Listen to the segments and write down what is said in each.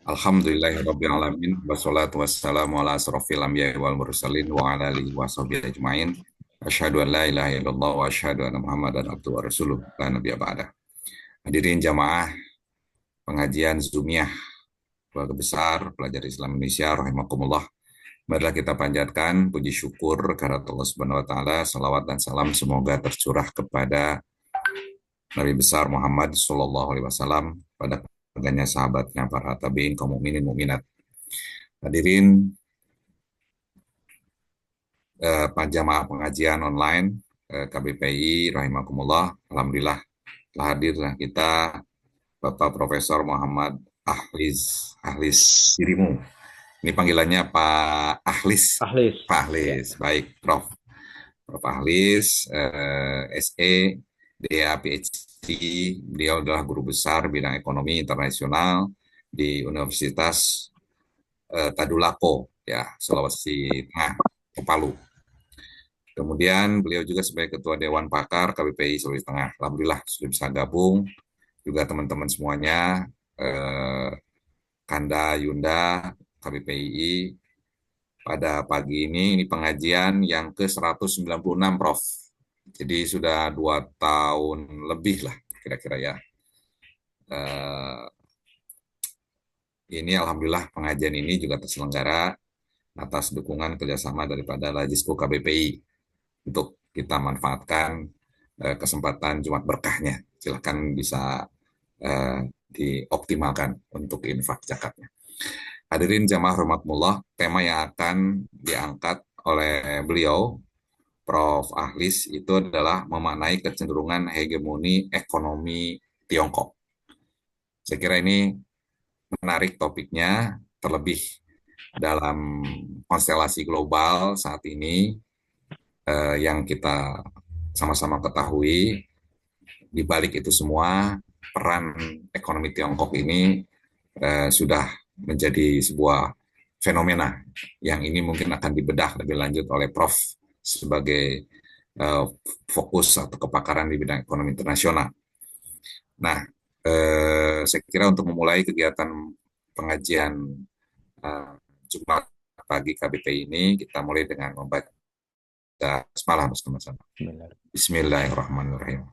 Alhamdulillahirrabbilalamin. Wassalatu wassalamu ala asrafil anbiya wal mursalin wa ala alihi wa sahbihi ajma'in. Asyhadu an la ilaha illallah wa asyhadu anna Muhammadan abduhu wa rasuluh. La nabiyya ba'da. Hadirin jamaah pengajian Zumiyah keluarga besar pelajar Islam Indonesia rahimakumullah. Marilah kita panjatkan puji syukur kehadirat Allah Subhanahu wa taala, salawat dan salam semoga tercurah kepada Nabi besar Muhammad sallallahu alaihi wasallam, pada keluarganya, sahabatnya, para tabi'in, kaum mukminin mukminat. Hadirin jamaah pengajian online KBPI rahimakumullah. Alhamdulillah telah hadir kita Bapak Profesor Muhammad Ahlis Dirimu. Ini panggilannya Pak Ahlis. Ahlis. Pak Ya. Ahlis, baik Prof. Prof Ahlis, SE, DA, PhD. Beliau adalah guru besar bidang ekonomi internasional di Universitas Tadulako, ya, Sulawesi Tengah, Palu. Kemudian beliau juga sebagai Ketua Dewan Pakar KBPI Sulawesi Tengah. Alhamdulillah sudah bisa gabung. Juga teman-teman semuanya, Kanda, Yunda, KBPI, pada pagi ini pengajian yang ke-196, Prof. Jadi sudah 2 tahun lebih lah kira-kira ya. Ini Alhamdulillah pengajian ini juga terselenggara atas dukungan kerjasama daripada Lajisco KBPI, untuk kita manfaatkan kesempatan Jumat berkahnya. Silahkan bisa dioptimalkan untuk infak zakatnya. Hadirin jamaah rahmatullah, tema yang akan diangkat oleh beliau, Prof. Ahlis, itu adalah memaknai kecenderungan hegemoni ekonomi Tiongkok. Saya kira ini menarik topiknya, terlebih dalam konstelasi global saat ini, yang kita sama-sama ketahui, di balik itu semua, peran ekonomi Tiongkok ini sudah menjadi sebuah fenomena yang ini mungkin akan dibedah lebih lanjut oleh Prof. sebagai fokus atau kepakaran di bidang ekonomi internasional. Nah, saya kira untuk memulai kegiatan pengajian uh, Jumat pagi KBP ini, kita mulai dengan membaca basmalah bersama-sama. Bismillahirrahmanirrahim.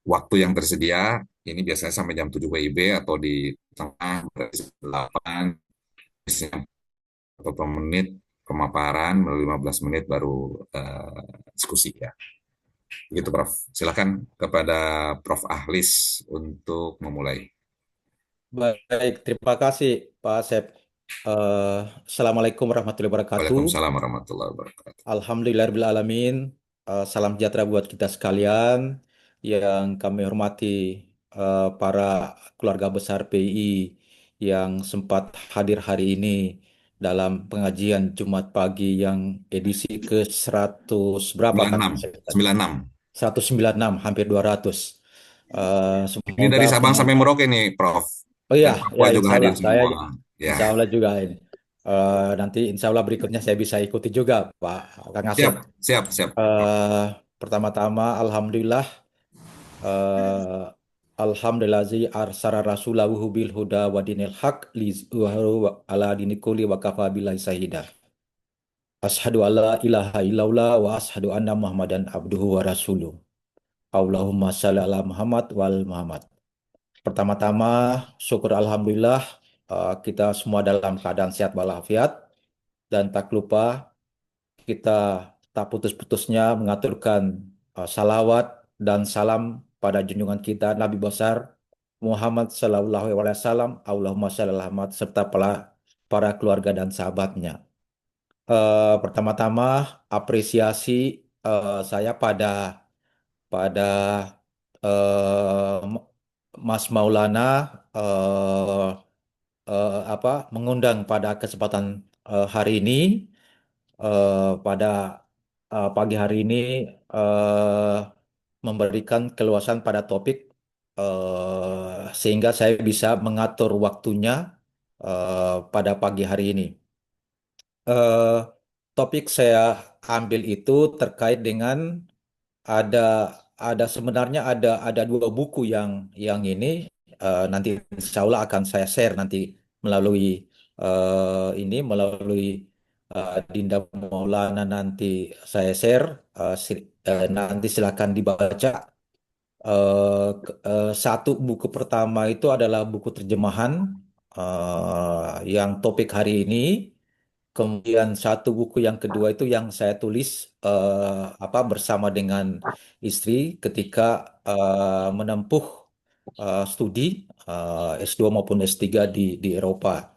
Waktu yang tersedia ini biasanya sampai jam 7 WIB, atau di tengah 8, biasanya beberapa menit pemaparan, 15 menit baru diskusi ya. Begitu Prof. Silakan kepada Prof. Ahlis untuk memulai. Baik, terima kasih Pak Asep. Eh, Assalamualaikum warahmatullahi wabarakatuh. Waalaikumsalam warahmatullahi wabarakatuh. Alhamdulillahirrahmanirrahim. Salam sejahtera buat kita sekalian. Yang kami hormati para keluarga besar PI yang sempat hadir hari ini dalam pengajian Jumat pagi yang edisi ke 100 berapa Kang 96, Asep tadi? 96. 196, hampir 200. Ini Semoga dari Sabang sampai pengajian. Merauke nih, Prof. Oh iya, Dari ya Papua juga insya hadir Allah saya semua. Ya, insya Allah juga ini. Nanti insya Allah berikutnya saya bisa ikuti juga Pak Kang Asep. siap, siap, siap. Eh, Pertama-tama Alhamdulillah, eh, Alhamdulillazi arsara rasulahu bil huda wa dinil haq lizharu ala dini kulli wa kafa billahi syahida. Ashadu alla ilaha illallah wa ashadu anna Muhammadan abduhu wa rasuluh. Allahumma shalli ala Muhammad wal Muhammad. Pertama-tama, syukur Alhamdulillah, kita semua dalam keadaan sehat walafiat, dan tak lupa kita tak putus-putusnya mengaturkan salawat dan salam pada junjungan kita Nabi besar Muhammad Sallallahu Alaihi Wasallam, Allahumma shalli ala Muhammad, serta para keluarga dan sahabatnya. Pertama-tama, apresiasi saya pada pada eh, Mas Maulana, eh, mengundang pada kesempatan hari ini, pada pagi hari ini, eh, memberikan keluasan pada topik, sehingga saya bisa mengatur waktunya pada pagi hari ini. Eh, Topik saya ambil itu terkait dengan ada sebenarnya ada dua buku yang ini nanti insya Allah akan saya share nanti melalui melalui Dinda Maulana nanti saya share. Nanti silakan dibaca. Satu buku pertama itu adalah buku terjemahan yang topik hari ini. Kemudian satu buku yang kedua itu yang saya tulis bersama dengan istri ketika menempuh studi S2 maupun S3 di Eropa.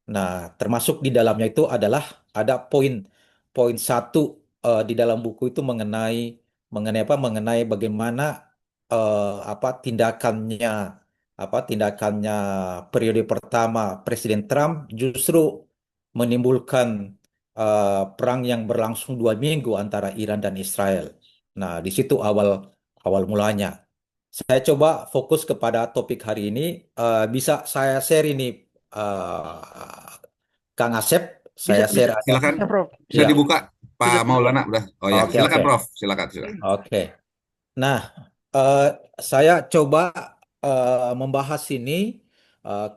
Nah, termasuk di dalamnya itu adalah ada poin poin satu di dalam buku itu mengenai mengenai apa? Mengenai bagaimana tindakannya tindakannya periode pertama Presiden Trump justru menimbulkan perang yang berlangsung 2 minggu antara Iran dan Israel. Nah, di situ awal awal mulanya. Saya coba fokus kepada topik hari ini. Bisa saya share ini, eh, Kang Asep. Bisa, Saya bisa, share ada. Silakan, bisa, Prof. bisa Ya, dibuka Bisa, Pak bisa. Maulana udah. Oh ya, oke silakan oke Prof, silakan silakan. oke. Nah, eh, saya coba membahas ini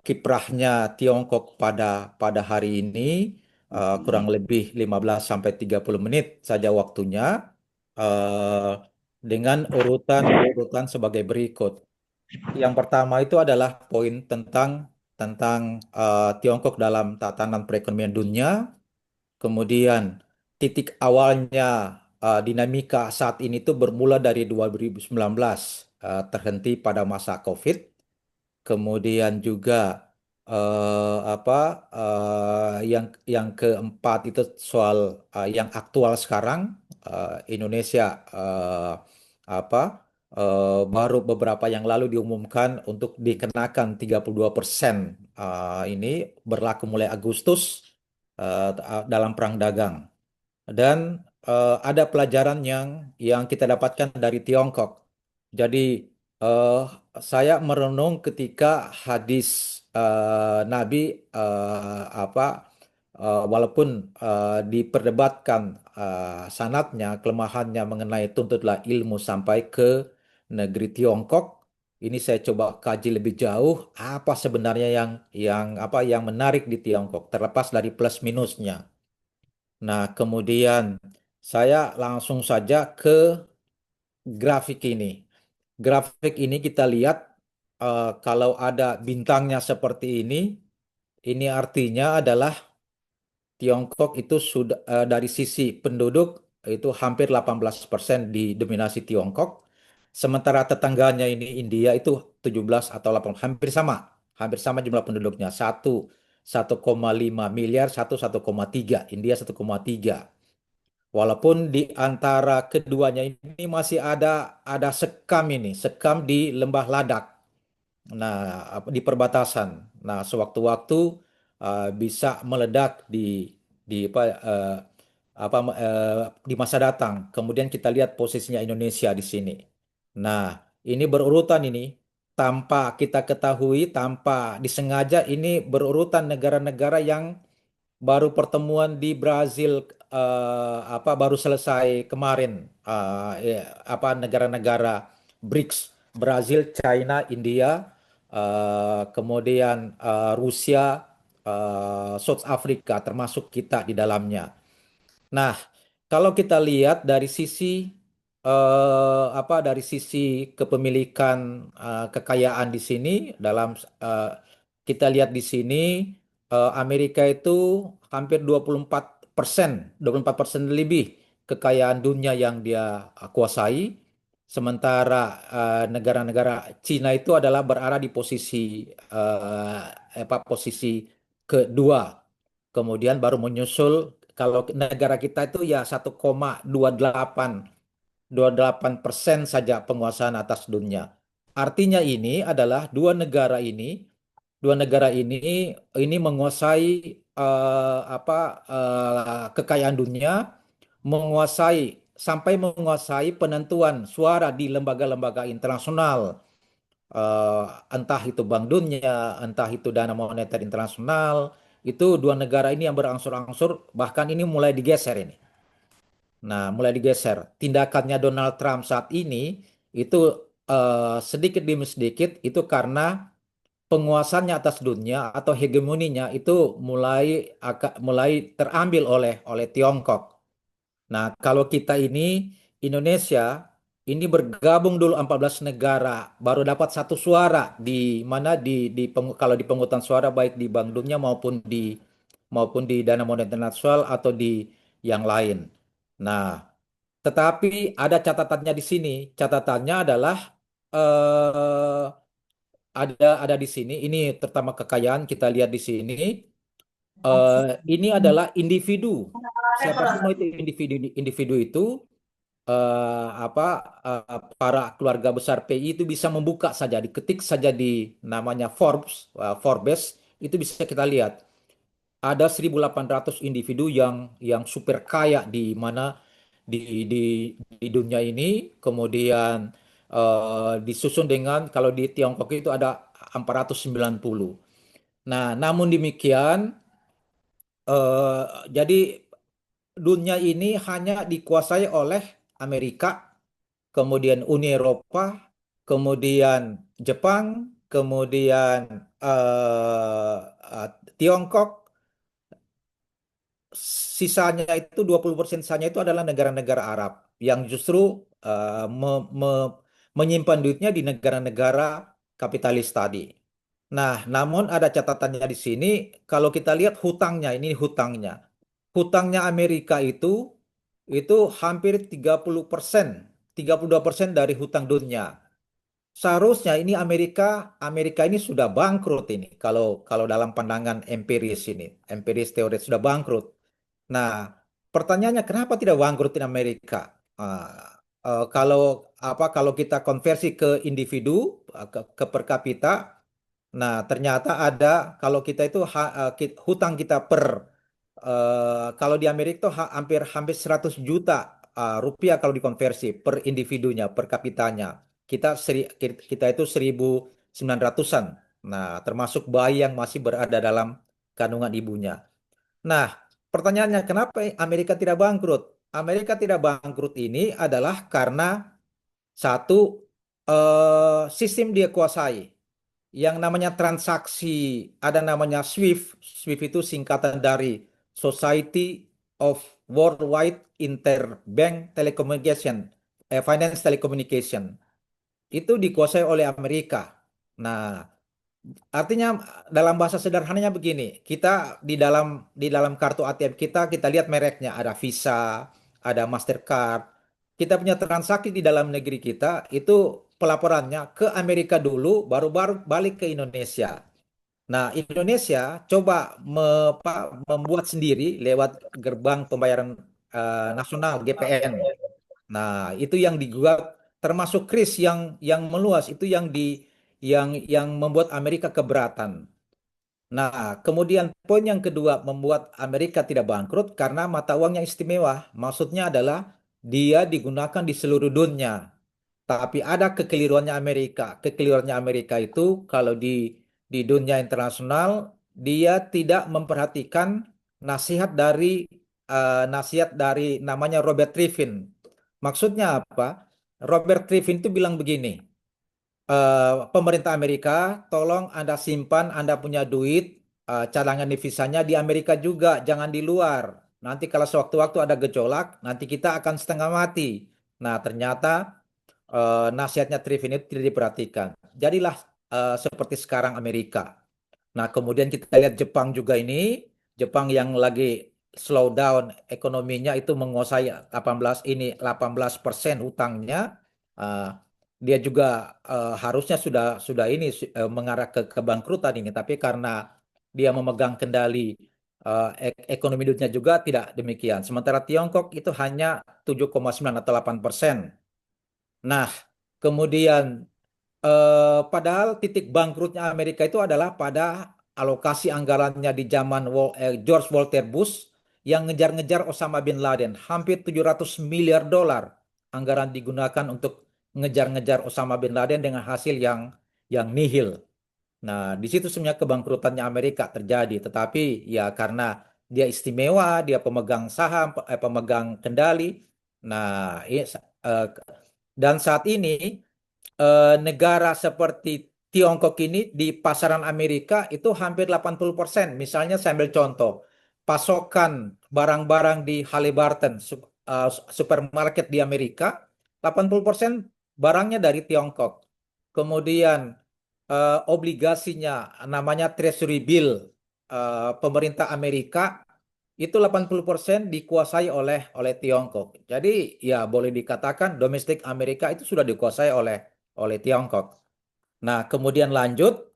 kiprahnya Tiongkok pada pada hari ini, kurang lebih 15 sampai 30 menit saja waktunya, eh, dengan urutan sebagai berikut. Yang pertama itu adalah poin tentang tentang Tiongkok dalam tatanan perekonomian dunia. Kemudian titik awalnya dinamika saat ini tuh bermula dari 2019, terhenti pada masa COVID. Kemudian juga yang keempat itu soal yang aktual sekarang, Indonesia apa baru beberapa yang lalu diumumkan untuk dikenakan 32% ini berlaku mulai Agustus dalam perang dagang. Dan ada pelajaran yang kita dapatkan dari Tiongkok. Jadi eh, saya merenung ketika hadis Nabi, walaupun diperdebatkan sanadnya, kelemahannya mengenai tuntutlah ilmu sampai ke negeri Tiongkok. Ini saya coba kaji lebih jauh apa sebenarnya yang menarik di Tiongkok, terlepas dari plus minusnya. Nah, kemudian saya langsung saja ke grafik ini. Grafik ini kita lihat, kalau ada bintangnya seperti ini artinya adalah Tiongkok itu sudah, dari sisi penduduk itu hampir 18% didominasi Tiongkok. Sementara tetangganya ini India itu 17 atau 8, hampir sama jumlah penduduknya. 1,5 miliar, 1,3. India 1,3. Walaupun di antara keduanya ini masih ada sekam ini, sekam di Lembah Ladak. Nah, di perbatasan. Nah, sewaktu-waktu bisa meledak eh, di masa datang. Kemudian kita lihat posisinya Indonesia di sini. Nah, ini berurutan ini tanpa kita ketahui, tanpa disengaja ini berurutan negara-negara yang baru pertemuan di Brazil, baru selesai kemarin, negara-negara BRICS, Brazil, China, India, kemudian Rusia, South Africa termasuk kita di dalamnya. Nah, kalau kita lihat dari sisi dari sisi kepemilikan, kekayaan di sini, dalam eh, kita lihat di sini, Amerika itu hampir 24%, 24% lebih kekayaan dunia yang dia kuasai. Sementara negara-negara Cina itu adalah berada di posisi kedua. Kemudian baru menyusul, kalau negara kita itu ya 1,28% saja penguasaan atas dunia. Artinya ini adalah dua negara ini menguasai kekayaan dunia, menguasai sampai menguasai penentuan suara di lembaga-lembaga internasional, eh, entah itu Bank Dunia, entah itu Dana Moneter Internasional. Itu dua negara ini yang berangsur-angsur, bahkan ini mulai digeser ini. Nah, mulai digeser. Tindakannya Donald Trump saat ini itu sedikit demi sedikit itu karena penguasaannya atas dunia atau hegemoninya itu mulai terambil oleh Tiongkok. Nah, kalau kita ini Indonesia ini bergabung dulu 14 negara, baru dapat satu suara di mana kalau di pemungutan suara baik di Bank Dunia maupun di Dana Moneter Internasional atau di yang lain. Nah, tetapi ada catatannya di sini. Catatannya adalah eh, ada di sini. Ini terutama kekayaan kita lihat di sini. Ini adalah individu. Siapa semua itu individu individu itu apa para keluarga besar PI itu bisa membuka saja, diketik saja di namanya Forbes itu bisa kita lihat. Ada 1.800 individu yang super kaya di mana di di di dunia ini, kemudian disusun dengan kalau di Tiongkok itu ada 490. Nah, namun demikian jadi dunia ini hanya dikuasai oleh Amerika, kemudian Uni Eropa, kemudian Jepang, kemudian eh, eh, Tiongkok, sisanya itu 20% sisanya itu adalah negara-negara Arab yang justru menyimpan duitnya di negara-negara kapitalis tadi. Nah, namun ada catatannya di sini, kalau kita lihat hutangnya, ini hutangnya. Hutangnya Amerika itu hampir 32% dari hutang dunia. Seharusnya ini Amerika ini sudah bangkrut ini kalau kalau dalam pandangan empiris teori sudah bangkrut. Nah, pertanyaannya kenapa tidak bangkrutin Amerika? Kalau kalau kita konversi ke individu ke per kapita, nah ternyata ada kalau kita itu hutang kita kalau di Amerika itu hampir hampir 100 juta rupiah kalau dikonversi per individunya, per kapitanya. Kita itu 1.900-an. Nah, termasuk bayi yang masih berada dalam kandungan ibunya. Nah, pertanyaannya kenapa Amerika tidak bangkrut? Amerika tidak bangkrut ini adalah karena satu, sistem dia kuasai. Yang namanya transaksi, ada namanya SWIFT. SWIFT itu singkatan dari Society of Worldwide Interbank Telecommunication, Finance Telecommunication. Itu dikuasai oleh Amerika. Nah, artinya dalam bahasa sederhananya begini, kita di dalam kartu ATM kita lihat mereknya, ada Visa, ada Mastercard. Kita punya transaksi di dalam negeri kita itu pelaporannya ke Amerika dulu, baru-baru balik ke Indonesia. Nah, Indonesia coba membuat sendiri lewat gerbang pembayaran nasional GPN. Nah, itu yang digugat termasuk kris yang meluas itu yang membuat Amerika keberatan. Nah, kemudian poin yang kedua membuat Amerika tidak bangkrut karena mata uangnya istimewa. Maksudnya adalah dia digunakan di seluruh dunia. Tapi ada kekeliruannya Amerika. Kekeliruannya Amerika itu kalau di dunia internasional dia tidak memperhatikan nasihat dari namanya Robert Triffin. Maksudnya apa? Robert Triffin itu bilang begini, pemerintah Amerika, tolong Anda simpan, Anda punya duit, cadangan devisanya di Amerika juga, jangan di luar. Nanti kalau sewaktu-waktu ada gejolak, nanti kita akan setengah mati. Nah, ternyata nasihatnya Triffin itu tidak diperhatikan. Jadilah seperti sekarang Amerika. Nah, kemudian kita lihat Jepang juga ini, Jepang yang lagi slow down ekonominya itu menguasai 18% hutangnya. Eh, Dia juga harusnya sudah mengarah ke kebangkrutan ini, tapi karena dia memegang kendali ekonomi dunia juga tidak demikian. Sementara Tiongkok itu hanya 7,9 atau 8%. Nah, kemudian padahal titik bangkrutnya Amerika itu adalah pada alokasi anggarannya di zaman George Walter Bush yang ngejar-ngejar Osama bin Laden. Hampir 700 miliar dolar anggaran digunakan untuk ngejar-ngejar Osama bin Laden dengan hasil yang nihil. Nah, di situ sebenarnya kebangkrutannya Amerika terjadi. Tetapi ya karena dia istimewa, dia pemegang saham, pemegang kendali. Nah, dan saat ini negara seperti Tiongkok ini di pasaran Amerika itu hampir 80%. Misalnya saya ambil contoh, pasokan barang-barang di Halliburton, supermarket di Amerika, 80% barangnya dari Tiongkok. Kemudian obligasinya namanya Treasury Bill, pemerintah Amerika itu 80% dikuasai oleh Tiongkok. Jadi ya boleh dikatakan domestik Amerika itu sudah dikuasai oleh Tiongkok. Nah, kemudian lanjut.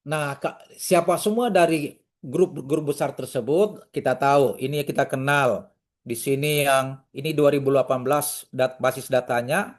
Nah, siapa semua dari grup-grup besar tersebut kita tahu, ini kita kenal. Di sini yang ini 2018 basis datanya,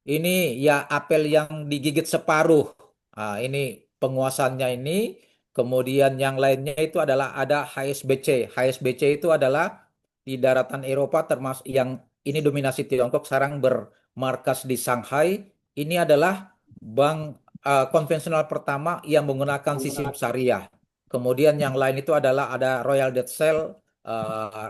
ini ya apel yang digigit separuh. Nah, ini penguasannya ini. Kemudian yang lainnya itu adalah ada HSBC. HSBC itu adalah di daratan Eropa termasuk yang ini dominasi Tiongkok sekarang bermarkas di Shanghai. Ini adalah bank konvensional pertama yang menggunakan sistem syariah. Kemudian yang lain itu adalah ada Royal Dutch Shell,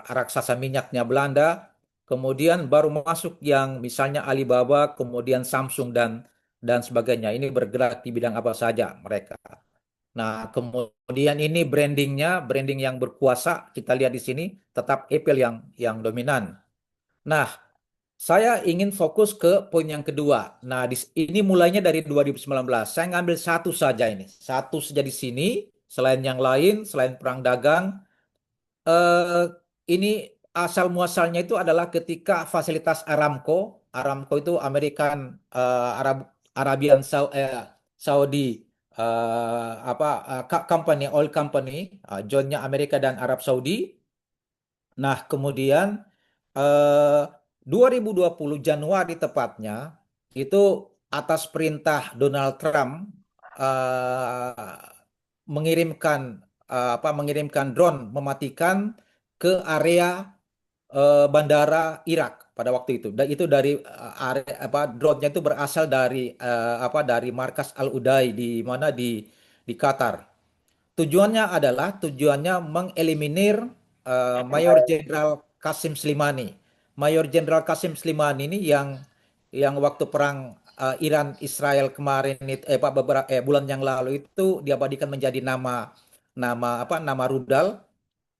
raksasa minyaknya Belanda. Kemudian baru masuk yang misalnya Alibaba, kemudian Samsung dan sebagainya. Ini bergerak di bidang apa saja mereka. Nah, kemudian ini branding yang berkuasa. Kita lihat di sini tetap Apple yang dominan. Nah, saya ingin fokus ke poin yang kedua. Nah, ini mulainya dari 2019. Saya ngambil satu saja ini. Satu saja di sini, selain yang lain, selain perang dagang, eh, ini asal muasalnya itu adalah ketika fasilitas Aramco, Aramco itu American Arabian Saudi company, oil company, jointnya Amerika dan Arab Saudi. Nah, kemudian eh, 2020 Januari tepatnya itu atas perintah Donald Trump eh, mengirimkan mengirimkan drone mematikan ke area bandara Irak pada waktu itu. Dan itu dari area drone-nya itu berasal dari dari markas Al Uday di mana di Qatar. Tujuannya mengeliminir Mayor Jenderal Qasim Slimani. Mayor Jenderal Qasim Slimani ini yang waktu perang Iran Israel kemarin itu beberapa bulan yang lalu itu diabadikan menjadi nama rudal.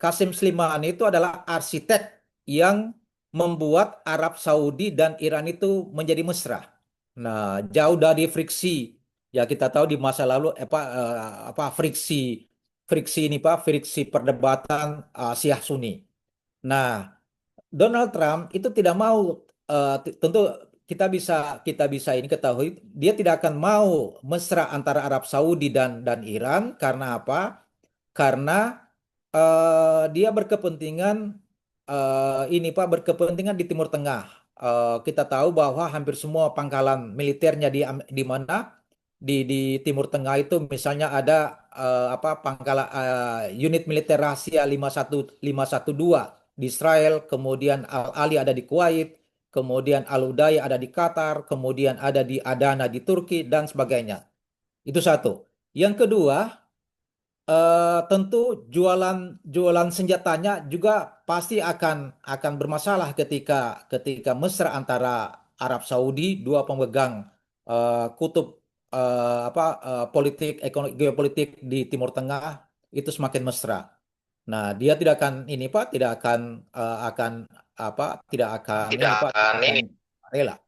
Qasim Slimani itu adalah arsitek yang membuat Arab Saudi dan Iran itu menjadi mesra. Nah, jauh dari friksi. Ya kita tahu di masa lalu friksi friksi ini Pak, friksi perdebatan Syiah Sunni. Nah, Donald Trump itu tidak mau tentu kita bisa ini ketahui dia tidak akan mau mesra antara Arab Saudi dan Iran karena apa? Karena dia berkepentingan ini Pak berkepentingan di Timur Tengah. Kita tahu bahwa hampir semua pangkalan militernya di mana di Timur Tengah itu misalnya ada pangkalan unit militer rahasia 512 di Israel, kemudian Al Ali ada di Kuwait, kemudian Al Udaid ada di Qatar, kemudian ada di Adana di Turki dan sebagainya. Itu satu. Yang kedua, tentu jualan jualan senjatanya juga pasti akan bermasalah ketika mesra antara Arab Saudi, dua pemegang kutub politik ekonomi geopolitik di Timur Tengah itu semakin mesra. Nah, dia tidak akan ini Pak, tidak akan akan tidak akan ini Tidak Pak, tidak akan akan ini. rela.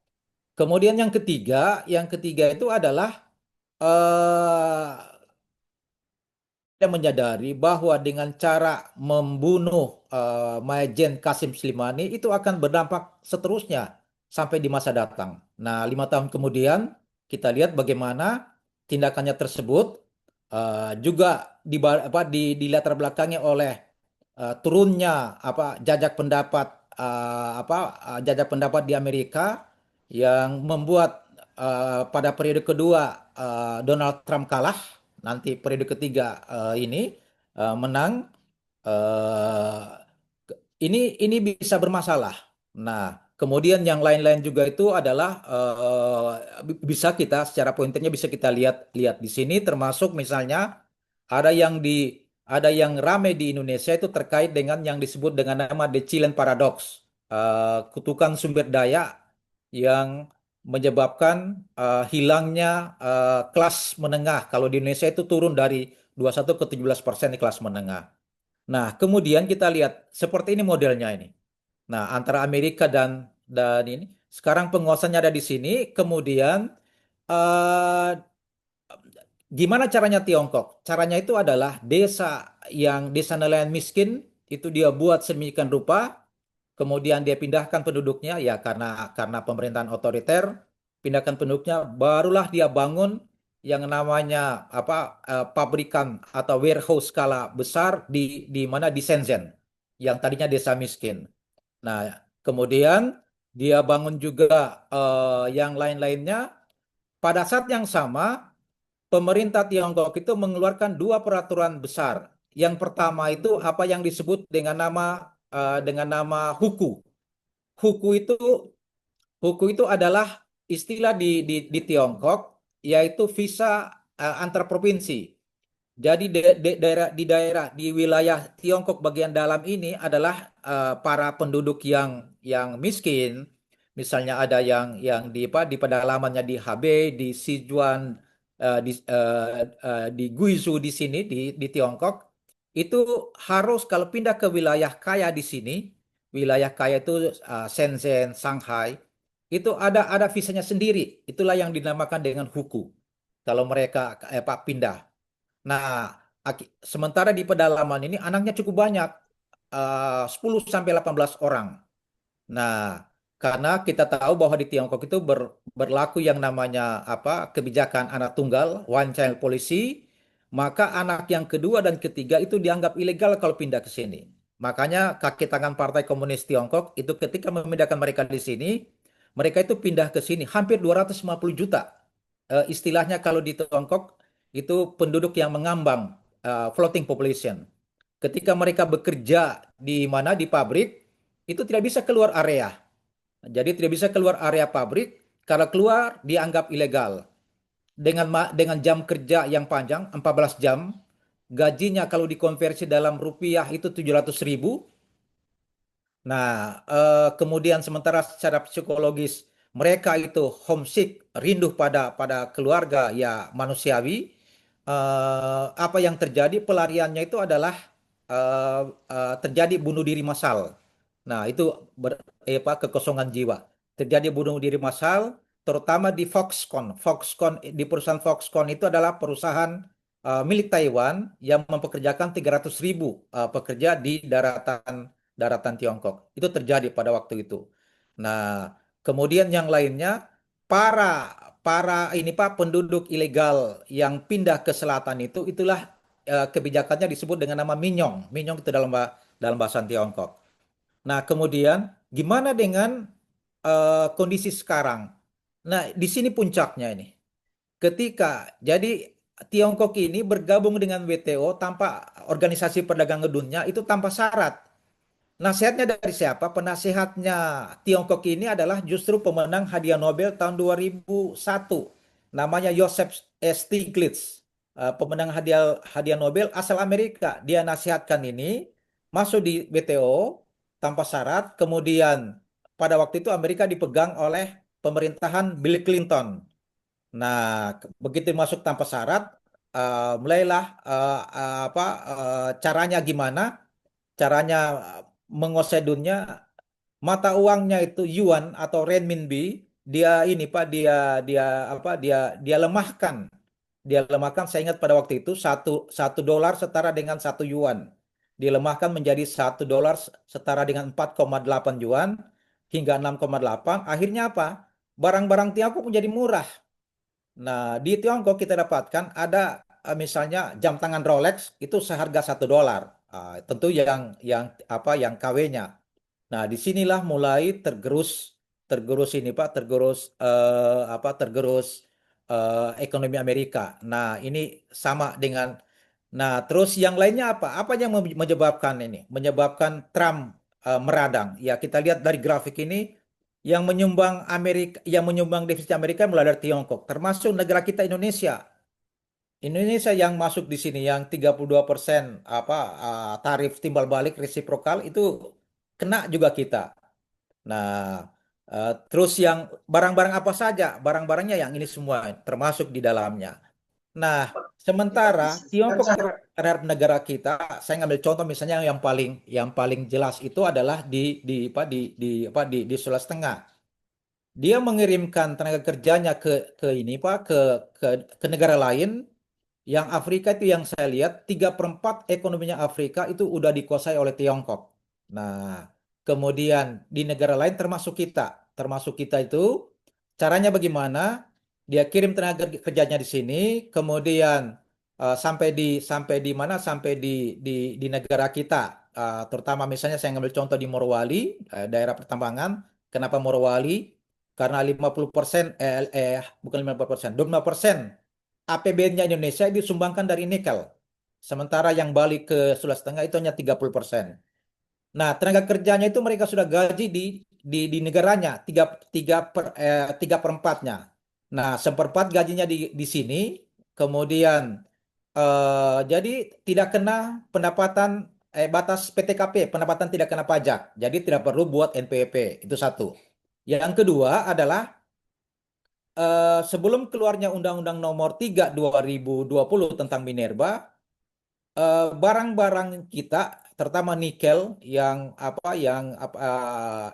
Kemudian yang ketiga itu adalah eh, dia menyadari bahwa dengan cara membunuh Majen Kasim Slimani itu akan berdampak seterusnya sampai di masa datang. Nah, 5 tahun kemudian kita lihat bagaimana tindakannya tersebut juga di latar belakangnya oleh turunnya jajak pendapat di Amerika yang membuat pada periode kedua Donald Trump kalah, nanti periode ketiga ini menang. eh, ini bisa bermasalah. Nah, kemudian yang lain-lain juga itu adalah bisa kita secara pointernya bisa kita lihat lihat di sini termasuk misalnya ada yang ada yang rame di Indonesia itu terkait dengan yang disebut dengan nama The Chilean Paradox. Kutukan sumber daya yang menyebabkan hilangnya kelas menengah. Kalau di Indonesia itu turun dari 21 ke 17% di kelas menengah. Nah, kemudian kita lihat seperti ini modelnya ini. Nah, antara Amerika dan ini sekarang penguasanya ada di sini. Kemudian eh, gimana caranya Tiongkok? Caranya itu adalah desa nelayan miskin itu dia buat sedemikian rupa, kemudian dia pindahkan penduduknya ya karena pemerintahan otoriter, pindahkan penduduknya, barulah dia bangun yang namanya pabrikan atau warehouse skala besar di mana di Shenzhen yang tadinya desa miskin. Nah, kemudian dia bangun juga yang lain-lainnya. Pada saat yang sama, pemerintah Tiongkok itu mengeluarkan dua peraturan besar. Yang pertama itu apa yang disebut dengan nama huku. Huku itu huku itu adalah istilah di Tiongkok, yaitu visa antar provinsi. Jadi daerah di wilayah Tiongkok bagian dalam ini adalah para penduduk yang miskin, misalnya ada yang di pedalamannya di Hebei, di Sichuan, di Guizhou di sini di Tiongkok, itu harus kalau pindah ke wilayah kaya di sini, wilayah kaya itu Shenzhen, Shanghai, itu ada visanya sendiri. Itulah yang dinamakan dengan huku. Kalau mereka pindah. Nah, sementara di pedalaman ini anaknya cukup banyak, 10 sampai 18 orang. Nah, karena kita tahu bahwa di Tiongkok itu berlaku yang namanya kebijakan anak tunggal, one child policy, maka anak yang kedua dan ketiga itu dianggap ilegal kalau pindah ke sini. Makanya kaki tangan Partai Komunis Tiongkok itu ketika memindahkan mereka di sini, mereka itu pindah ke sini hampir 250 juta. Istilahnya kalau di Tiongkok itu penduduk yang mengambang, floating population. Ketika mereka bekerja di mana di pabrik, itu tidak bisa keluar area. Jadi tidak bisa keluar area pabrik. Kalau keluar dianggap ilegal. Dengan jam kerja yang panjang, 14 jam, gajinya kalau dikonversi dalam rupiah itu 700 ribu. Nah, kemudian sementara secara psikologis mereka itu homesick, rindu pada keluarga ya manusiawi. Apa yang terjadi? Pelariannya itu adalah terjadi bunuh diri massal. Nah, itu kekosongan jiwa. Terjadi bunuh diri massal, terutama di Foxconn. Di perusahaan Foxconn itu adalah perusahaan milik Taiwan yang mempekerjakan 300 ribu pekerja di daratan Tiongkok. Itu terjadi pada waktu itu. Nah, kemudian yang lainnya para para penduduk ilegal yang pindah ke selatan itulah kebijakannya disebut dengan nama Minyong. Minyong itu dalam bahasa Tiongkok. Nah, kemudian gimana dengan kondisi sekarang? Nah, di sini puncaknya ini. Jadi Tiongkok ini bergabung dengan WTO tanpa Organisasi Perdagangan Dunia itu tanpa syarat. Nasihatnya dari siapa? Penasihatnya Tiongkok ini adalah justru pemenang hadiah Nobel tahun 2001. Namanya Joseph Stiglitz. Pemenang hadiah Nobel asal Amerika. Dia nasihatkan ini masuk di WTO tanpa syarat. Kemudian pada waktu itu Amerika dipegang oleh pemerintahan Bill Clinton. Nah, begitu masuk tanpa syarat, mulailah caranya gimana? Caranya menguasai dunia, mata uangnya itu yuan atau renminbi, dia ini Pak, dia dia lemahkan. Dia lemahkan, saya ingat pada waktu itu satu dolar setara dengan satu yuan. Dilemahkan menjadi satu dolar setara dengan 4,8 yuan hingga 6,8. Akhirnya apa? Barang-barang Tiongkok menjadi murah. Nah, di Tiongkok kita dapatkan ada misalnya jam tangan Rolex itu seharga satu dolar. Tentu yang KW-nya. Nah, disinilah mulai tergerus tergerus ini Pak, tergerus ekonomi Amerika. Nah, ini sama dengan. Nah, terus yang lainnya apa? Apa yang menyebabkan ini? Menyebabkan Trump meradang. Ya, kita lihat dari grafik ini yang menyumbang defisit Amerika mulai dari Tiongkok, termasuk negara kita Indonesia. Indonesia yang masuk di sini yang 32% tarif timbal balik resiprokal itu kena juga kita. Nah, Terus yang barang-barang apa saja? Barang-barangnya yang ini semua termasuk di dalamnya. Nah, sementara Tiongkok terhadap negara kita, saya ngambil contoh misalnya yang paling jelas itu adalah di Sulawesi Tengah. Dia mengirimkan tenaga kerjanya ke ini Pak ke negara lain yang Afrika itu yang saya lihat 3/4 ekonominya Afrika itu udah dikuasai oleh Tiongkok. Nah, kemudian di negara lain termasuk kita itu caranya bagaimana? Dia kirim tenaga kerjanya di sini, kemudian sampai di mana? Sampai di negara kita. Terutama misalnya saya ngambil contoh di Morowali, daerah pertambangan. Kenapa Morowali? Karena 50%, bukan 50%, 25% APBN-nya Indonesia disumbangkan dari nikel. Sementara yang balik ke Sulawesi Tengah itu hanya 30%. Nah, tenaga kerjanya itu mereka sudah gaji di negaranya tiga per empatnya. Nah, seperempat gajinya di sini, kemudian jadi tidak kena pendapatan batas PTKP, pendapatan tidak kena pajak. Jadi tidak perlu buat NPWP. Itu satu. Yang kedua adalah sebelum keluarnya Undang-Undang Nomor 3 2020 tentang Minerba, barang-barang kita terutama nikel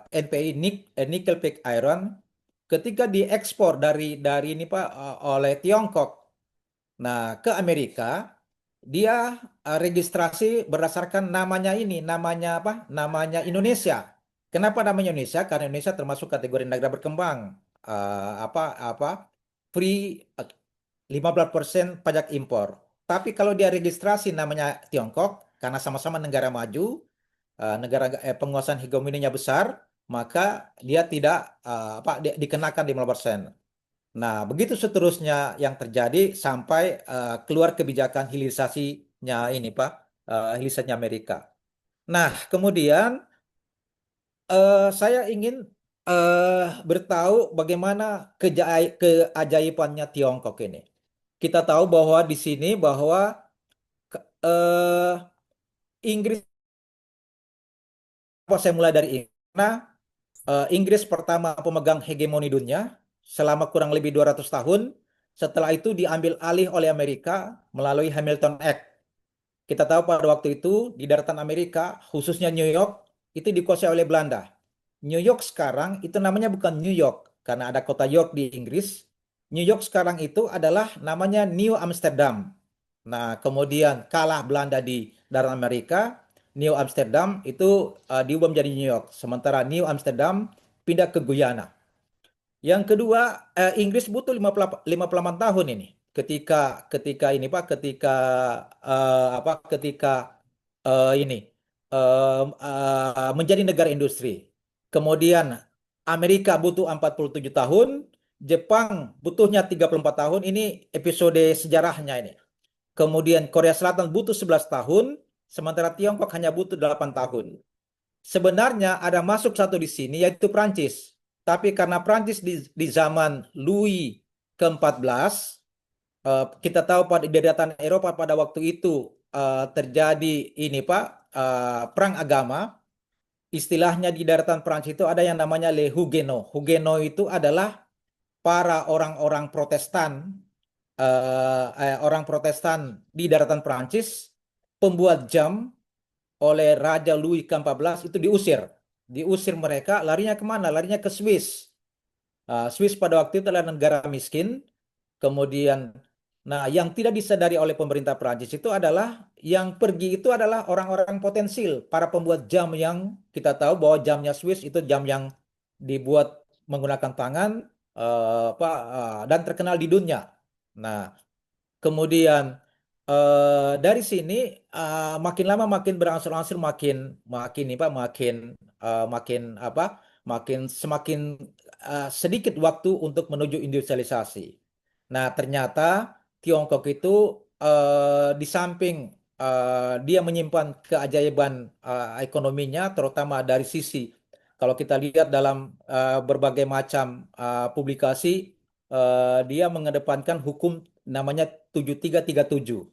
NPI nickel pig iron ketika diekspor dari ini Pak oleh Tiongkok ke Amerika dia registrasi berdasarkan namanya ini namanya apa namanya Indonesia. Kenapa namanya Indonesia? Karena Indonesia termasuk kategori negara berkembang, apa apa free 15% pajak impor. Tapi kalau dia registrasi namanya Tiongkok, karena sama-sama negara maju, negara penguasaan hegemoninya besar, maka dia tidak dikenakan 15%. Nah, begitu seterusnya yang terjadi sampai keluar kebijakan hilirisasinya ini, Pak, hilirisasinya Amerika. Nah, kemudian saya ingin bertahu bagaimana keajaibannya Tiongkok ini. Kita tahu bahwa di sini bahwa eh, Inggris, saya mulai dari Inggris. Karena Inggris pertama pemegang hegemoni dunia selama kurang lebih 200 tahun. Setelah itu diambil alih oleh Amerika melalui Hamilton Act. Kita tahu pada waktu itu di daratan Amerika, khususnya New York, itu dikuasai oleh Belanda. New York sekarang itu namanya bukan New York karena ada kota York di Inggris. New York sekarang itu adalah namanya New Amsterdam. Nah, kemudian kalah Belanda di daratan Amerika, New Amsterdam itu diubah menjadi New York. Sementara New Amsterdam pindah ke Guyana. Yang kedua, Inggris butuh 58 tahun ini. Ketika ini Pak, ketika ini menjadi negara industri. Kemudian Amerika butuh 47 tahun, Jepang butuhnya 34 tahun. Ini episode sejarahnya ini. Kemudian Korea Selatan butuh 11 tahun, sementara Tiongkok hanya butuh 8 tahun. Sebenarnya ada masuk satu di sini yaitu Prancis. Tapi karena Prancis di zaman Louis ke-14, kita tahu pada di daratan Eropa pada waktu itu terjadi ini Pak, perang agama. Istilahnya di daratan Prancis itu ada yang namanya Les Huguenots. Huguenots itu adalah para orang Protestan di daratan Prancis, pembuat jam oleh Raja Louis ke-14 itu diusir. Diusir mereka, larinya kemana? Larinya ke Swiss. Swiss pada waktu itu adalah negara miskin. Kemudian, nah yang tidak disadari oleh pemerintah Prancis itu adalah yang pergi itu adalah orang-orang potensial, para pembuat jam yang kita tahu bahwa jamnya Swiss itu jam yang dibuat menggunakan tangan dan terkenal di dunia. Nah, kemudian dari sini makin lama makin berangsur-angsur makin makin nih Pak makin apa makin semakin sedikit waktu untuk menuju industrialisasi. Nah, ternyata Tiongkok itu di samping dia menyimpan keajaiban ekonominya terutama dari sisi kalau kita lihat dalam berbagai macam publikasi dia mengedepankan hukum namanya 7337.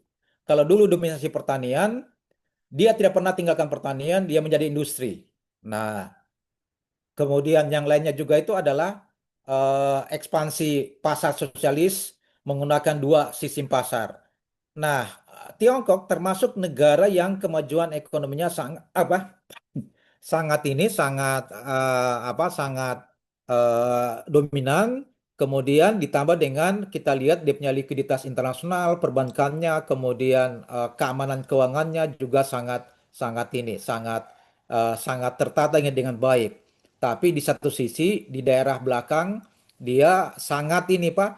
Kalau dulu dominasi pertanian, dia tidak pernah tinggalkan pertanian, dia menjadi industri. Nah, Kemudian yang lainnya juga itu adalah ekspansi pasar sosialis menggunakan dua sistem pasar. Nah, Tiongkok termasuk negara yang kemajuan ekonominya sangat apa sangat ini sangat sangat dominan. Kemudian ditambah dengan kita lihat dia punya likuiditas internasional, perbankannya, kemudian keamanan keuangannya juga sangat sangat ini sangat tertata dengan baik. Tapi di satu sisi di daerah belakang dia sangat ini Pak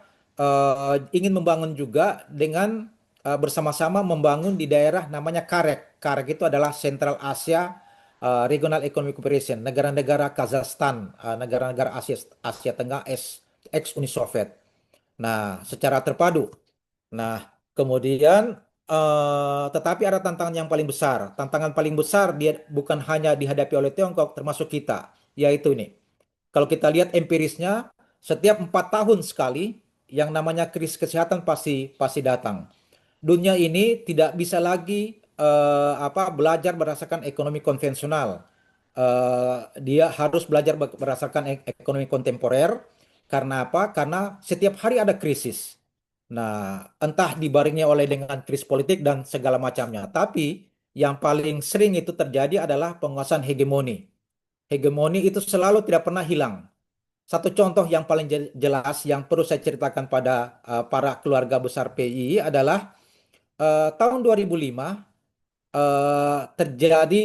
ingin membangun juga dengan bersama-sama membangun di daerah namanya CAREC. CAREC itu adalah Central Asia Regional Economic Cooperation, negara-negara Kazakhstan, negara-negara Asia Asia Tengah ex Uni Soviet. Nah, secara terpadu. Nah, kemudian tetapi ada tantangan yang paling besar. Tantangan paling besar dia bukan hanya dihadapi oleh Tiongkok, termasuk kita, yaitu ini. Kalau kita lihat empirisnya, setiap 4 tahun sekali yang namanya krisis kesehatan pasti pasti datang. Dunia ini tidak bisa lagi belajar berdasarkan ekonomi konvensional. Dia harus belajar berdasarkan ekonomi kontemporer. Karena apa? Karena setiap hari ada krisis. Nah, entah dibarengi oleh dengan krisis politik dan segala macamnya. Tapi yang paling sering itu terjadi adalah penguasaan hegemoni. Hegemoni itu selalu tidak pernah hilang. Satu contoh yang paling jelas yang perlu saya ceritakan pada para keluarga besar PII adalah tahun 2005 terjadi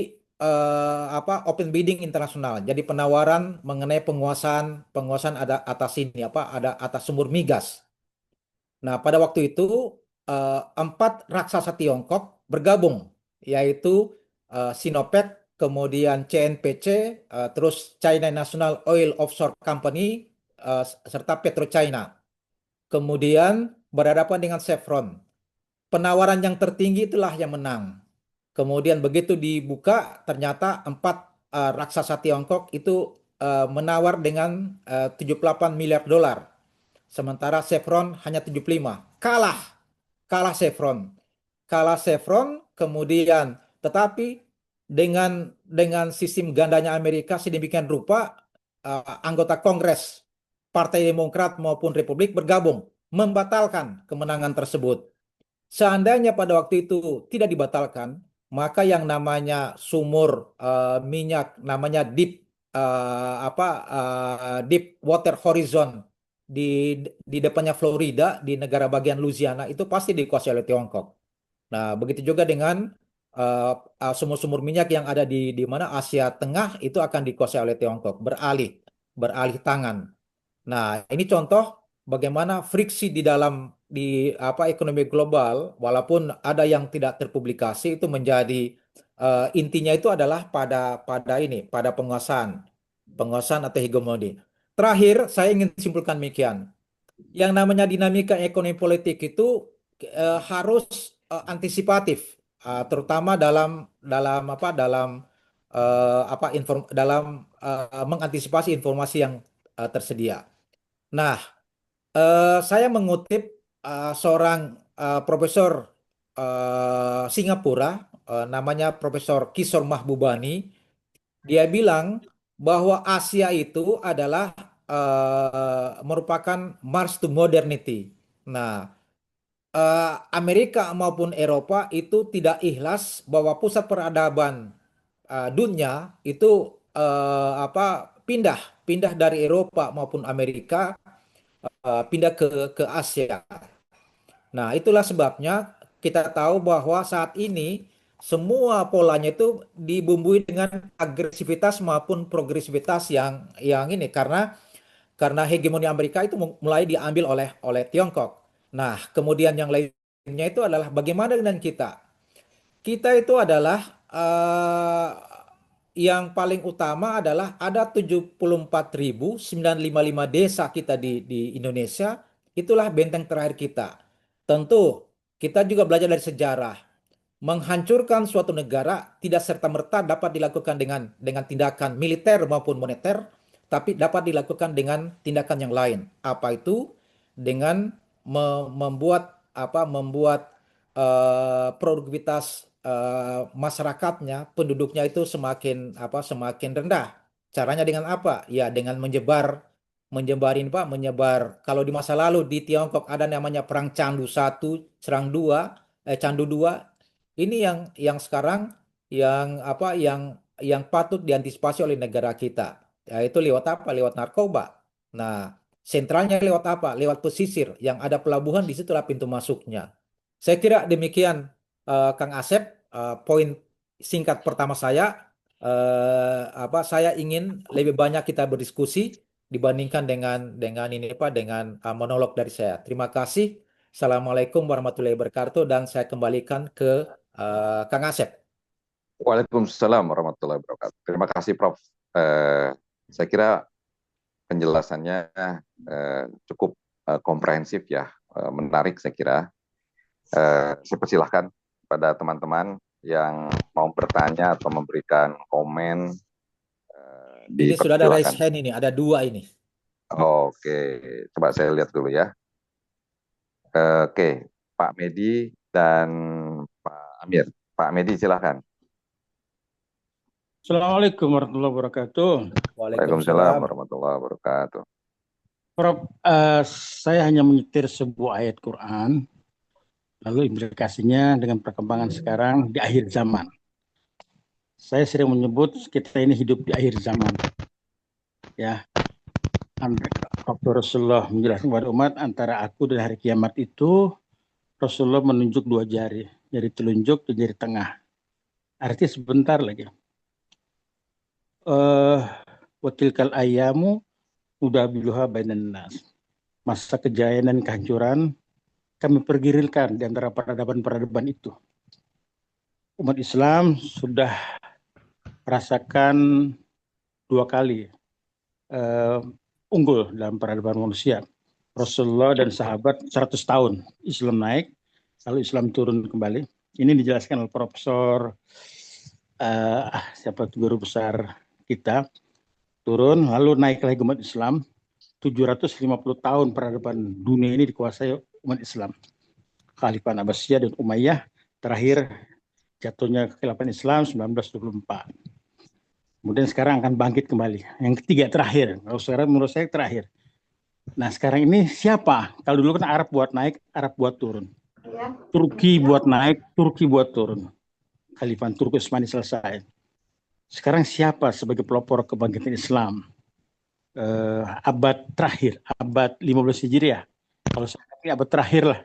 open bidding internasional. Jadi penawaran mengenai penguasaan penguasaan ada atas ini ada atas sumur migas. Nah, pada waktu itu empat raksasa Tiongkok bergabung, yaitu Sinopec, kemudian CNPC, terus China National Oil Offshore Company, serta PetroChina. Kemudian berhadapan dengan Chevron. Penawaran yang tertinggi itulah yang menang. Kemudian begitu dibuka, ternyata empat raksasa Tiongkok itu menawar dengan 78 miliar dolar. Sementara Chevron hanya 75. Kalah Chevron. Kalah Chevron, kemudian tetapi dengan sistem gandanya Amerika sedemikian rupa anggota Kongres Partai Demokrat maupun Republik bergabung membatalkan kemenangan tersebut. Seandainya pada waktu itu tidak dibatalkan, maka yang namanya sumur minyak namanya Deep Water Horizon di depannya Florida di negara bagian Louisiana itu pasti dikuasai oleh Tiongkok. Nah, begitu juga dengan uh, sumur-sumur minyak yang ada di mana Asia Tengah itu akan dikuasai oleh Tiongkok, beralih tangan. Nah, ini contoh bagaimana friksi di dalam ekonomi global, walaupun ada yang tidak terpublikasi itu menjadi intinya itu adalah pada penguasaan atau hegemoni. Terakhir, saya ingin simpulkan demikian. Yang namanya dinamika ekonomi politik itu harus antisipatif, terutama dalam mengantisipasi informasi yang tersedia. Nah, saya mengutip seorang profesor Singapura, namanya Profesor Kishore Mahbubani. Dia bilang bahwa Asia itu adalah merupakan march to modernity. Nah, Amerika maupun Eropa itu tidak ikhlas bahwa pusat peradaban dunia itu pindah pindah dari Eropa maupun Amerika pindah ke Asia. Nah, itulah sebabnya kita tahu bahwa saat ini semua polanya itu dibumbui dengan agresivitas maupun progresivitas yang ini karena hegemoni Amerika itu mulai diambil oleh Tiongkok. Nah, kemudian yang lainnya itu adalah bagaimana dengan kita? Kita itu adalah yang paling utama adalah ada 74.955 desa kita di Indonesia. Itulah benteng terakhir kita. Tentu kita juga belajar dari sejarah. Menghancurkan suatu negara tidak serta-merta dapat dilakukan dengan tindakan militer maupun moneter, tapi dapat dilakukan dengan tindakan yang lain. Apa itu? Dengan membuat produktivitas masyarakatnya, penduduknya itu semakin rendah. Caranya dengan apa? Ya dengan menyebarin Pak, menyebar. Kalau di masa lalu di Tiongkok ada namanya perang Candu satu, Serang dua, Candu dua. Ini yang sekarang yang patut diantisipasi oleh negara kita. Yaitu lewat apa? Lewat narkoba. Nah, sentralnya lewat apa? Lewat pesisir yang ada pelabuhan, di situlah pintu masuknya. Saya kira demikian, Kang Asep. Poin singkat pertama saya, saya ingin lebih banyak kita berdiskusi dibandingkan dengan ini Pak, dengan monolog dari saya. Terima kasih. Assalamualaikum warahmatullahi wabarakatuh, dan saya kembalikan ke Kang Asep. Waalaikumsalam warahmatullahi wabarakatuh. Terima kasih, Prof. Saya kira penjelasannya cukup komprehensif ya, menarik saya kira. Saya persilahkan pada teman-teman yang mau bertanya atau memberikan komen, Ini sudah ada raise dipersilakan. hand, ini ada dua ini. Oke, coba saya lihat dulu ya. Oke, Pak Medi dan Pak Amir. Pak Medi silahkan. Assalamualaikum warahmatullahi wabarakatuh. Waalaikumsalam Waalaikumsalam. warahmatullahi wabarakatuh. Prof, saya hanya menyetir sebuah ayat Quran, lalu implikasinya dengan perkembangan sekarang di akhir zaman. Saya sering menyebut kita ini hidup di akhir zaman. Ya, waktu Rasulullah menjelaskan kepada umat, antara aku dan hari kiamat itu, Rasulullah menunjuk dua jari, jari telunjuk dan jari tengah. Artinya sebentar lagi. Watilkal ayamu udabiluha bainan nas. Masa kejayaan dan kehancuran kami pergirilkan di antara peradaban-peradaban itu. Umat Islam sudah merasakan dua kali unggul dalam peradaban manusia. Rasulullah dan sahabat 100 tahun Islam naik, lalu Islam turun kembali. Ini dijelaskan oleh Profesor siapa itu guru besar kita, turun lalu naik lagi umat Islam. 750 tahun peradaban dunia ini dikuasai umat Islam. Khalifah Abbasiyah dan Umayyah, terakhir jatuhnya kekhilafan Islam 1924. Kemudian sekarang akan bangkit kembali. Yang ketiga terakhir, kalau sekarang menurut saya terakhir. Nah sekarang ini siapa? Kalau dulu kan Arab buat naik, Arab buat turun. Turki buat naik, Turki buat turun. Khalifah Turki Utsmani selesai. Sekarang siapa sebagai pelopor kebangkitan Islam? Abad terakhir, abad 15 Hijriah. Kalau saya katakan abad terakhir lah.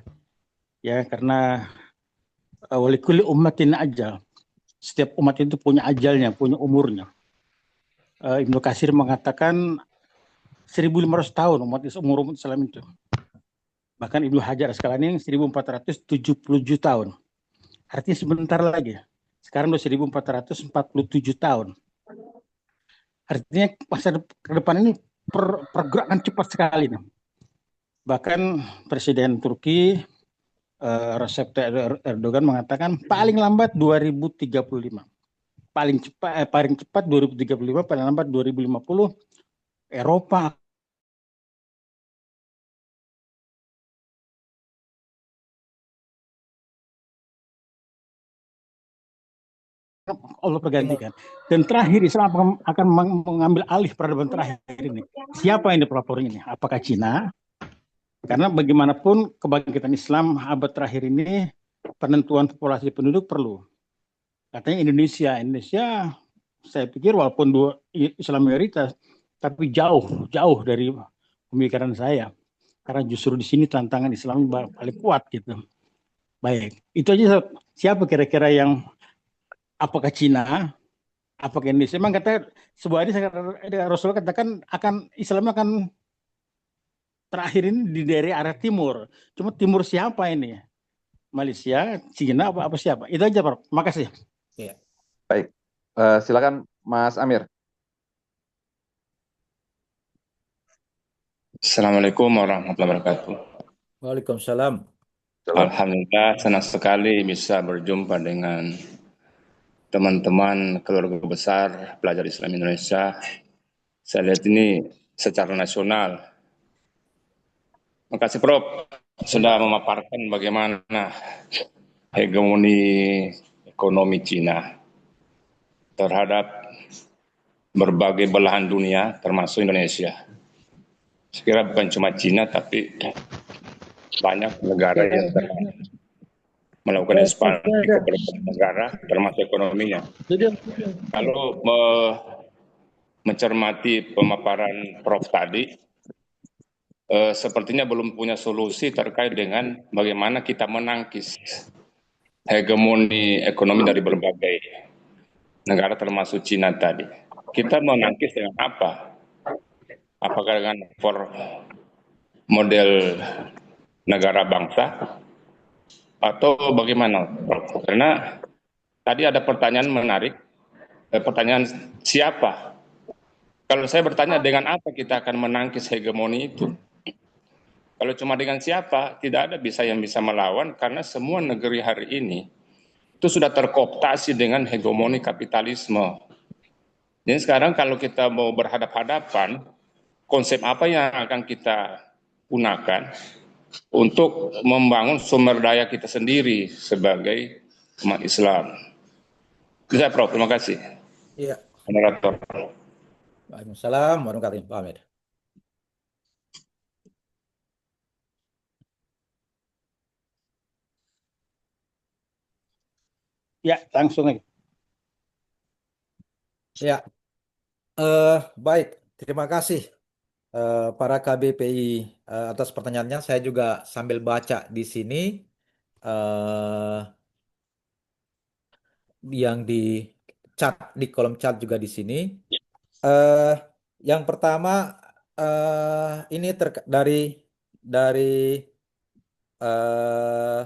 Ya, karena walikuli ummatin ajal. Setiap umat itu punya ajalnya, punya umurnya. Ibnu Katsir mengatakan 1.500 tahun umur umat Islam itu. Bahkan Ibnu Hajar Asqalani 1.477 tahun. Artinya sebentar lagi. Sekarang udah 1.447 tahun. Artinya masa ke depan ini pergerakan cepat sekali. Bahkan Presiden Turki Recep Tayyip Erdogan mengatakan paling lambat 2035. Paling cepat 2035, paling lambat 2050 Eropa Allah pergantikan. Dan terakhir Islam akan mengambil alih peradaban terakhir ini. Siapa yang dipelopori ini? Apakah Cina? Karena bagaimanapun kebangkitan Islam abad terakhir ini penentuan populasi penduduk perlu. Katanya Indonesia saya pikir walaupun dua Islam mayoritas, tapi jauh dari pemikiran saya. Karena justru di sini tantangan Islam paling kuat gitu. Baik, itu aja. Siapa kira-kira yang, apakah Cina, apakah Indonesia? Memang kata sebuah hadis Rasulullah katakan Islam akan terakhir ini di daerah arah timur. Cuma timur siapa ini? Malaysia, Cina, apa siapa? Itu aja, Pak. Makasih. Ya. Baik, silakan Mas Amir. Assalamualaikum warahmatullahi wabarakatuh. Waalaikumsalam. Alhamdulillah, senang sekali bisa berjumpa dengan teman-teman keluarga besar pelajar Islam Indonesia. Saya lihat ini secara nasional. Terima kasih Prof. Sudah memaparkan bagaimana hegemoni ekonomi Cina terhadap berbagai belahan dunia, termasuk Indonesia. Saya kira bukan cuma Cina, tapi banyak negara yang telah melakukan ekspansi ke berbagai negara, termasuk ekonominya. Kalau mencermati pemaparan Prof tadi, sepertinya belum punya solusi terkait dengan bagaimana kita menangkis hegemoni ekonomi dari berbagai negara termasuk Cina tadi. Kita menangkis dengan apa? Apakah dengan model negara bangsa atau bagaimana? Karena tadi ada pertanyaan menarik, pertanyaan siapa? Kalau saya bertanya dengan apa kita akan menangkis hegemoni itu? Kalau cuma dengan siapa, tidak ada yang bisa melawan karena semua negeri hari ini itu sudah terkooptasi dengan hegemoni kapitalisme. Jadi sekarang kalau kita mau berhadap-hadapan, konsep apa yang akan kita gunakan untuk membangun sumber daya kita sendiri sebagai umat Islam. Bisa, Prof. Terima kasih. Iya. Moderator. Waalaikumsalam warahmatullahi wabarakatuh. Pak Ahmed. Ya, langsung aja. Ya, baik. Terima kasih para KBPI atas pertanyaannya. Saya juga sambil baca di sini eh, yang di chat, di kolom chat juga di sini. Eh, yang pertama ini dari eh,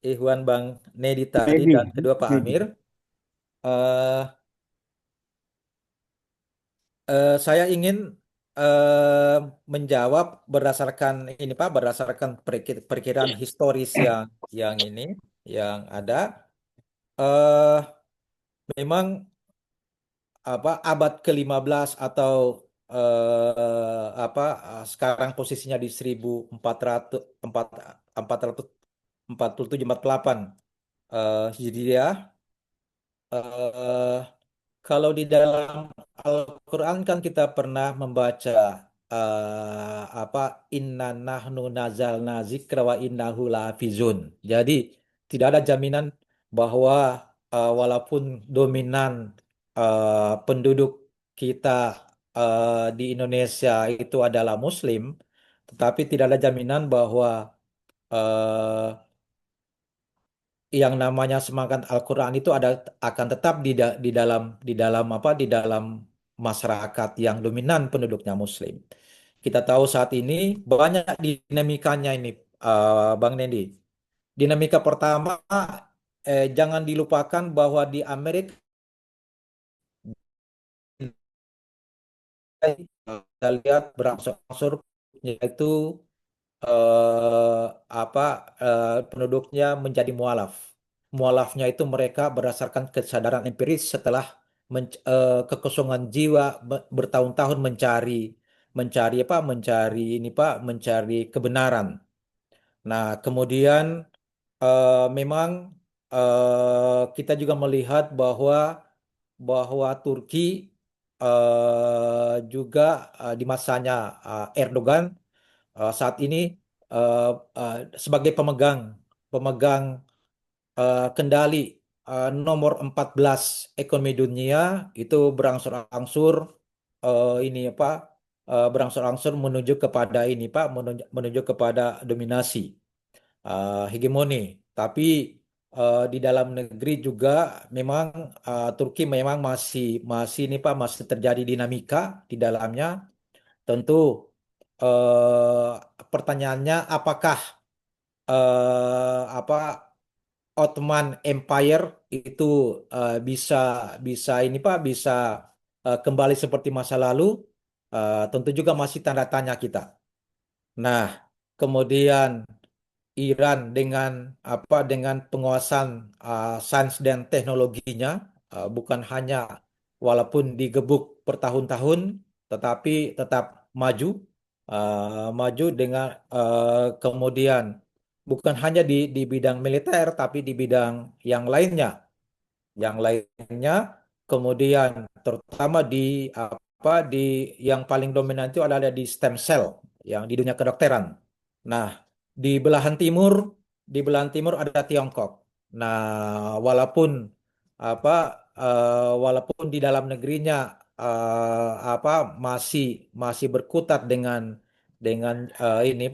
Ikhwan Bang Nedi tadi dan kedua Pak Amir. Eh, saya ingin eh, menjawab berdasarkan ini Pak, berdasarkan perkiraan historis yang ini yang ada. Eh, Memang apa abad ke-15 atau sekarang posisinya di 1400 447 48 Hijriah. Eh, Kalau di dalam Al-Quran kan kita pernah membaca apa inna nahnu nazalna zikra wa innahu lahafizun. Jadi tidak ada jaminan bahwa walaupun dominan penduduk kita di Indonesia itu adalah Muslim, tetapi tidak ada jaminan bahwa eh, yang namanya semangat Al-Quran itu akan tetap di dalam masyarakat yang dominan penduduknya Muslim. Kita tahu saat ini banyak dinamikanya ini, Bang Nendi. Dinamika pertama, jangan dilupakan bahwa di Amerika kita lihat berangsur-angsur yaitu eh, apa penduduknya menjadi mualaf. Mualafnya itu mereka berdasarkan kesadaran empiris setelah kekosongan jiwa bertahun-tahun mencari mencari kebenaran. Nah, kemudian memang kita juga melihat bahwa Turki juga di masanya Erdogan saat ini eh, eh, sebagai pemegang pemegang kendali nomor 14 ekonomi dunia itu berangsur-angsur berangsur-angsur menuju kepada menuju kepada dominasi hegemoni. Tapi di dalam negeri juga memang Turki memang masih masih masih terjadi dinamika di dalamnya. Tentu eh, pertanyaannya apakah apa Ottoman Empire itu bisa bisa bisa kembali seperti masa lalu. Tentu juga masih tanda tanya kita. Nah, kemudian Iran dengan penguasaan sains dan teknologinya bukan hanya walaupun digebuk bertahun-tahun tetapi tetap maju maju dengan kemudian bukan hanya di bidang militer tapi di bidang yang lainnya kemudian terutama di yang paling dominan itu adalah di stem cell yang di dunia kedokteran. Nah, di belahan timur ada Tiongkok. Nah, walaupun di dalam negerinya masih berkutat dengan ini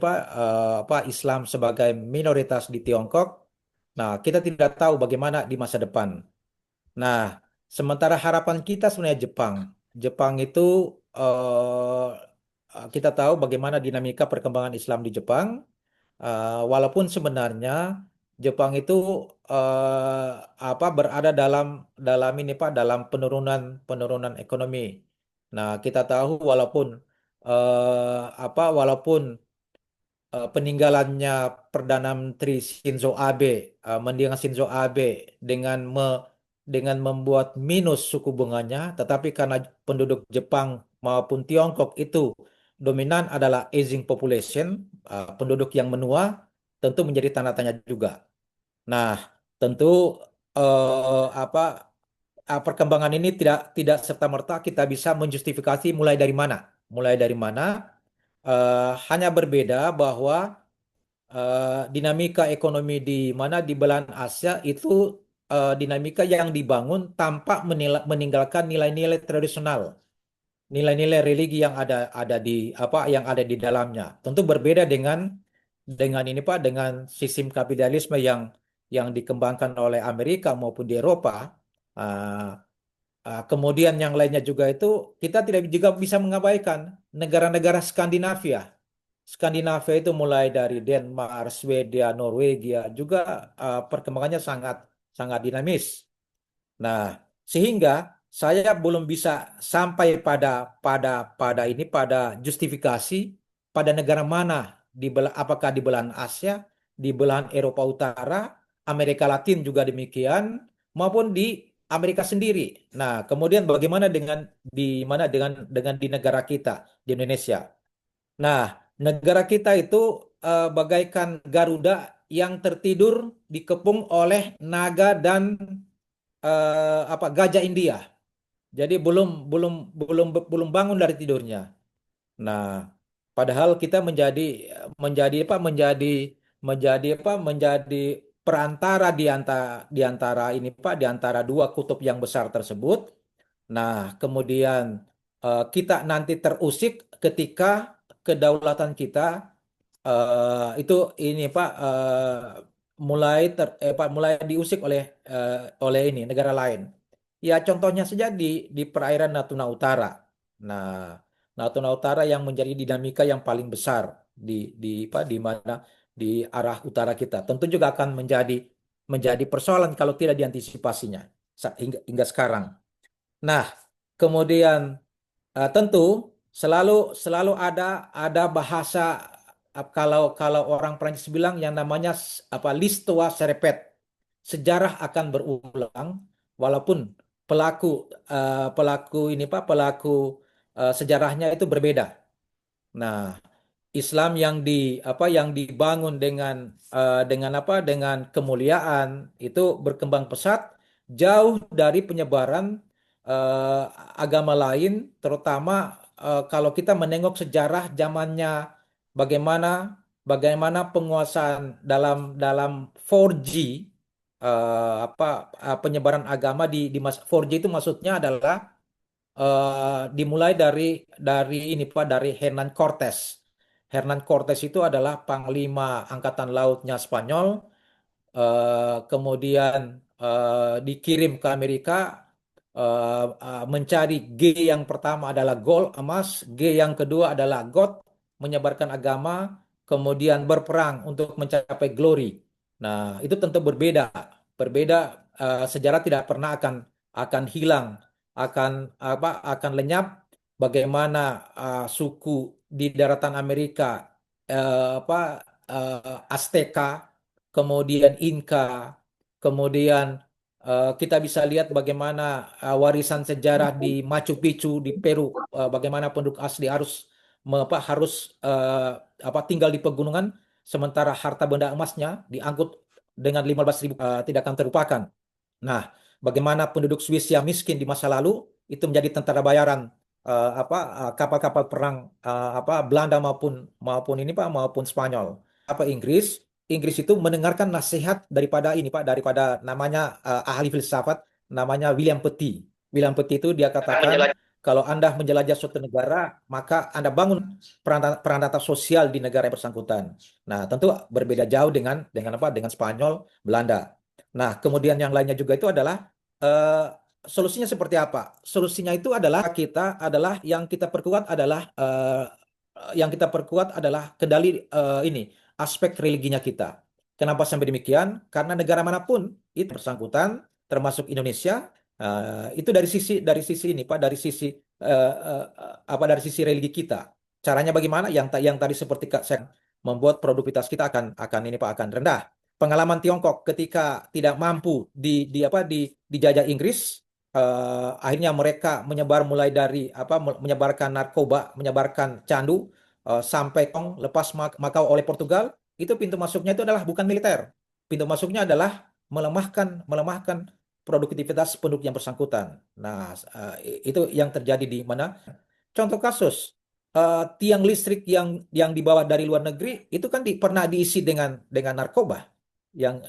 Islam sebagai minoritas di Tiongkok. Nah, kita tidak tahu bagaimana di masa depan. Nah, sementara harapan kita sebenarnya Jepang. Jepang itu eh, kita tahu bagaimana dinamika perkembangan Islam di Jepang. Walaupun sebenarnya Jepang itu berada dalam dalam ini Pak dalam penurunan penurunan ekonomi. Nah, kita tahu walaupun peninggalannya Perdana Menteri Shinzo Abe, mendiang Shinzo Abe dengan membuat minus suku bunganya, tetapi karena penduduk Jepang maupun Tiongkok itu dominan adalah aging population, penduduk yang menua, tentu menjadi tanda tanya juga. Nah, tentu eh, apa perkembangan ini tidak tidak serta-merta kita bisa menjustifikasi mulai dari mana. Mulai dari mana? Hanya berbeda bahwa dinamika ekonomi di mana di belahan Asia itu dinamika yang dibangun tanpa meninggalkan nilai-nilai tradisional, nilai-nilai religi yang ada di dalamnya. Tentu berbeda dengan ini Pak, dengan sistem kapitalisme yang dikembangkan oleh Amerika maupun di Eropa. Uh, Kemudian yang lainnya juga itu kita tidak juga bisa mengabaikan negara-negara Skandinavia. Skandinavia itu mulai dari Denmark, Swedia, Norwegia juga perkembangannya sangat sangat dinamis. Nah, sehingga saya belum bisa sampai pada justifikasi pada negara mana apakah di belahan Asia, di belahan Eropa Utara, Amerika Latin juga demikian maupun di Amerika sendiri. Nah, kemudian bagaimana dengan di negara kita di Indonesia? Nah, negara kita itu bagaikan Garuda yang tertidur dikepung oleh naga dan gajah India. Jadi belum belum belum belum bangun dari tidurnya. Nah, padahal kita menjadi apa? Menjadi perantara di antara ini Pak, di antara dua kutub yang besar tersebut. Nah, kemudian kita nanti terusik ketika kedaulatan kita itu ini Pak mulai diusik oleh ini negara lain. Ya contohnya saja di perairan Natuna Utara. Nah, Natuna Utara yang menjadi dinamika yang paling besar di mana di arah utara kita. Tentu juga akan menjadi persoalan kalau tidak diantisipasinya hingga sekarang. Nah, kemudian tentu selalu selalu ada bahasa kalau kalau orang Prancis bilang yang namanya l'histoire se répète. Sejarah akan berulang walaupun pelaku pelaku ini Pak pelaku sejarahnya itu berbeda. Nah, Islam yang dibangun dengan kemuliaan itu berkembang pesat jauh dari penyebaran eh, agama lain, terutama kalau kita menengok sejarah zamannya bagaimana bagaimana penguasaan dalam dalam 4G penyebaran agama di masa 4G itu maksudnya adalah dimulai dari ini Pak dari Hernan Cortes. Hernan Cortes itu adalah panglima angkatan lautnya Spanyol, kemudian dikirim ke Amerika mencari G yang pertama adalah gold emas, G yang kedua adalah God menyebarkan agama, kemudian berperang untuk mencapai glory. Nah, itu tentu berbeda, berbeda sejarah tidak pernah akan hilang, akan lenyap. Bagaimana suku di daratan Amerika, Azteka, kemudian Inka, kemudian kita bisa lihat bagaimana warisan sejarah di Machu Picchu di Peru, bagaimana penduduk asli harus tinggal di pegunungan, sementara harta benda emasnya diangkut dengan 15.000 tidak akan terlupakan. Nah, bagaimana penduduk Swiss yang miskin di masa lalu itu menjadi tentara bayaran kapal-kapal perang Belanda maupun ini Pak maupun Spanyol. Inggris? Inggris itu mendengarkan nasihat daripada namanya ahli filsafat namanya William Petty. William Petty itu dia katakan kalau Anda menjelajah suatu negara, maka Anda bangun peran sosial di negara yang bersangkutan. Nah, tentu berbeda jauh dengan Spanyol, Belanda. Nah, kemudian yang lainnya juga itu adalah eh, solusinya seperti apa? Solusinya itu adalah yang kita perkuat adalah kendali ini aspek religinya kita. Kenapa sampai demikian? Karena negara manapun itu bersangkutan, termasuk Indonesia, itu dari sisi ini Pak, dari sisi religi kita. Caranya bagaimana? Yang tadi seperti saya membuat produktivitas kita akan ini Pak akan rendah. Pengalaman Tiongkok ketika tidak mampu dijajah Inggris, akhirnya mereka mulai dari menyebarkan narkoba, menyebarkan candu sampai lepas Makau oleh Portugal. Itu pintu masuknya itu adalah bukan militer. Pintu masuknya adalah melemahkan produktivitas penduduk yang bersangkutan. Nah, itu yang terjadi di mana? Contoh kasus tiang listrik yang dibawa dari luar negeri itu kan pernah diisi dengan narkoba yang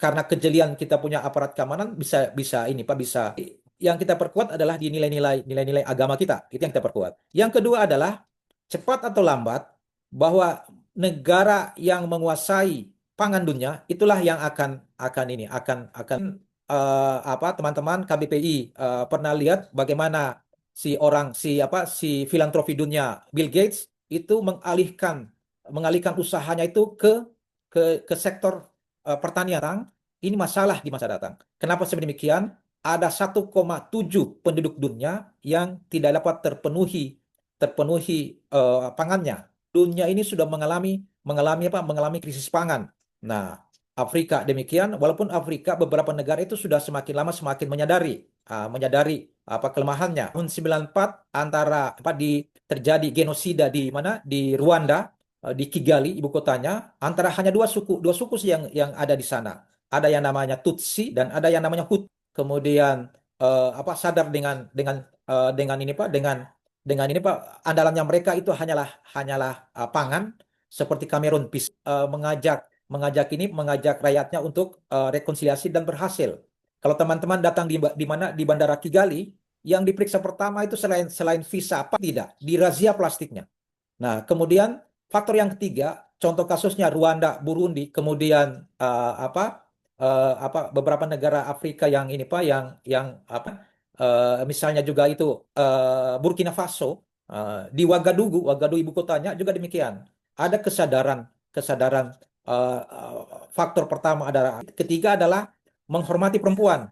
karena kejelian kita punya aparat keamanan bisa ini Pak bisa yang kita perkuat adalah di nilai-nilai agama kita. Itu yang kita perkuat. Yang kedua adalah cepat atau lambat bahwa negara yang menguasai pangan dunia itulah yang akan teman-teman KBPI pernah lihat bagaimana si filantropi dunia Bill Gates itu mengalihkan usahanya itu ke sektor pertanian. Ini masalah di masa datang. Kenapa seperti demikian? Ada 1,7 penduduk dunia yang tidak dapat terpenuhi pangannya. Dunia ini sudah mengalami krisis pangan. Nah, Afrika demikian, walaupun Afrika beberapa negara itu sudah semakin lama semakin menyadari kelemahannya. Tahun 94 terjadi genosida di Rwanda, di Kigali ibu kotanya, antara hanya dua suku yang ada di sana. Ada yang namanya Tutsi dan ada yang namanya Hutu. Kemudian sadar dengan ini Pak, andalannya mereka itu hanyalah pangan, seperti Cameron mengajak rakyatnya untuk rekonsiliasi dan berhasil. Kalau teman-teman datang di Bandara Kigali, yang diperiksa pertama itu selain visa apa tidak, dirazia plastiknya. Nah, kemudian faktor yang ketiga, contoh kasusnya Rwanda, Burundi, kemudian beberapa negara Afrika yang ini Pak, misalnya juga itu Burkina Faso, di Wagadugu ibu kotanya juga demikian. Ada kesadaran faktor pertama adalah ketiga adalah menghormati perempuan.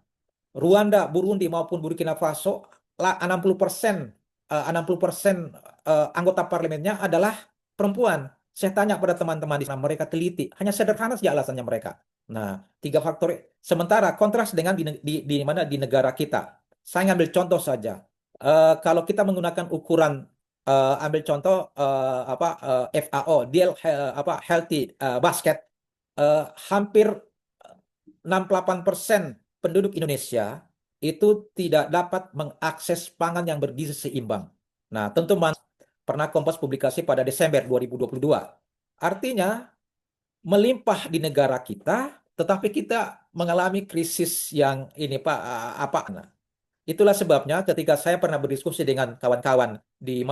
Rwanda, Burundi maupun Burkina Faso 60% anggota parlemennya adalah perempuan. Saya tanya pada teman-teman di sana, mereka teliti. Hanya sederhana saja alasannya mereka. Nah, tiga faktor. Sementara kontras dengan di negara kita. Saya ambil contoh saja. Kalau kita menggunakan ukuran ambil contoh FAO, Healthy Basket, hampir 68% penduduk Indonesia itu tidak dapat mengakses pangan yang bergizi seimbang. Nah, tentu pernah Kompas publikasi pada Desember 2022. Artinya melimpah di negara kita, tetapi kita mengalami krisis yang ini Pak itulah sebabnya ketika saya pernah berdiskusi dengan kawan-kawan di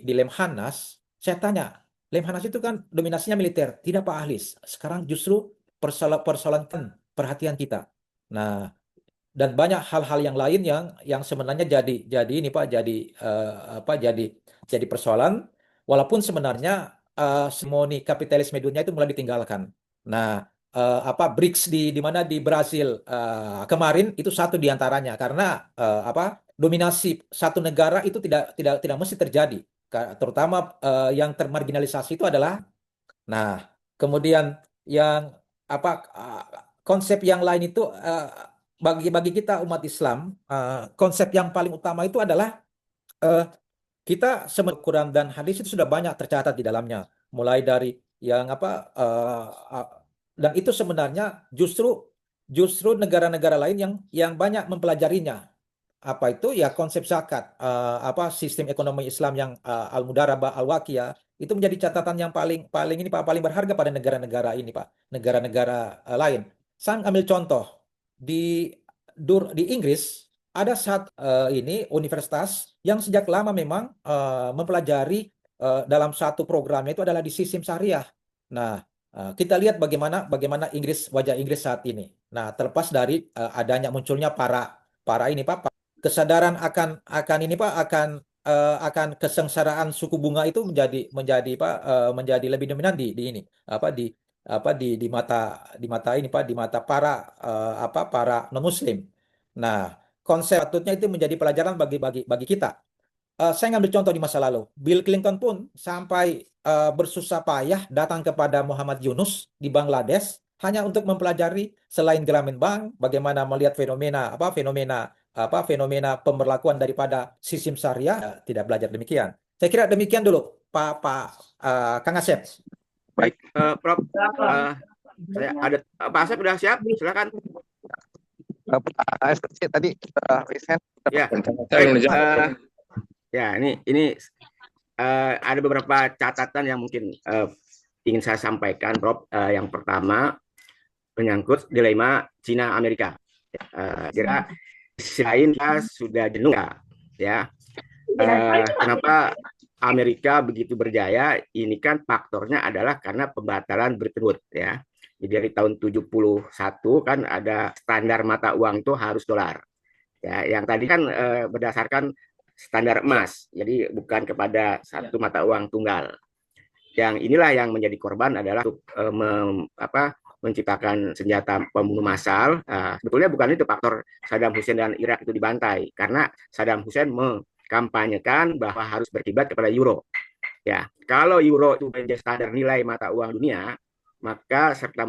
Lemhanas, saya tanya, Lemhanas itu kan dominasinya militer, tidak Pak Ahlis. Sekarang justru persoalan perhatian kita. Nah, dan banyak hal-hal yang lain yang sebenarnya jadi ini Pak jadi persoalan walaupun sebenarnya hegemoni kapitalisme dunia itu mulai ditinggalkan. Nah, BRICS di Brasil kemarin itu satu diantaranya karena dominasi satu negara itu tidak mesti terjadi, terutama yang termarginalisasi itu adalah. Nah, kemudian yang konsep yang lain itu bagi kita umat Islam, konsep yang paling utama itu adalah kita Quran dan hadis itu sudah banyak tercatat di dalamnya, mulai dari yang dan itu sebenarnya justru justru negara-negara lain yang banyak mempelajarinya. Apa itu ya konsep zakat, apa sistem ekonomi Islam yang al-mudarabah al-waqiyah itu menjadi catatan yang paling paling ini Pak, paling berharga pada negara-negara ini Pak, negara-negara lain. Saya ambil contoh di di Inggris ada satu ini universitas yang sejak lama memang mempelajari dalam satu programnya itu adalah di sistem syariah. Nah, kita lihat bagaimana wajah Inggris saat ini. Nah, terlepas dari adanya munculnya para ini Pak, kesadaran akan ini Pak, akan kesengsaraan suku bunga itu menjadi Pak, menjadi lebih dominan di ini apa di mata ini Pak, di mata para non muslim. Nah, konsep patutnya itu menjadi pelajaran bagi kita. Saya ngambil contoh di masa lalu. Bill Clinton pun sampai bersusah payah datang kepada Muhammad Yunus di Bangladesh hanya untuk mempelajari selain Grameen Bank, bagaimana melihat fenomena pemberlakuan daripada sistem syariah. Tidak belajar demikian. Saya kira demikian dulu, Kang Asep. Baik, Prof. Saya ada Pak Asep sudah siap? Silakan. Tadi recent. Ya, ya ini ada beberapa catatan yang mungkin ingin saya sampaikan, Prof. Yang pertama menyangkut dilema Cina Amerika. Kira di sisi lain kita sudah jenuh ya. Kenapa Amerika begitu berjaya? Ini kan faktornya adalah karena pembatalan Bretton Woods ya. Jadi dari tahun 71 kan ada standar mata uang itu harus dolar. Ya, yang tadi kan berdasarkan standar emas. Jadi bukan kepada satu mata uang tunggal. Yang inilah yang menjadi korban adalah menciptakan senjata pembunuh massal. Sebetulnya bukan itu faktor Saddam Hussein dan Irak itu dibantai, karena Saddam Hussein mengkampanyekan bahwa harus berkiblat kepada euro. Ya, kalau euro itu menjadi standar nilai mata uang dunia, maka serta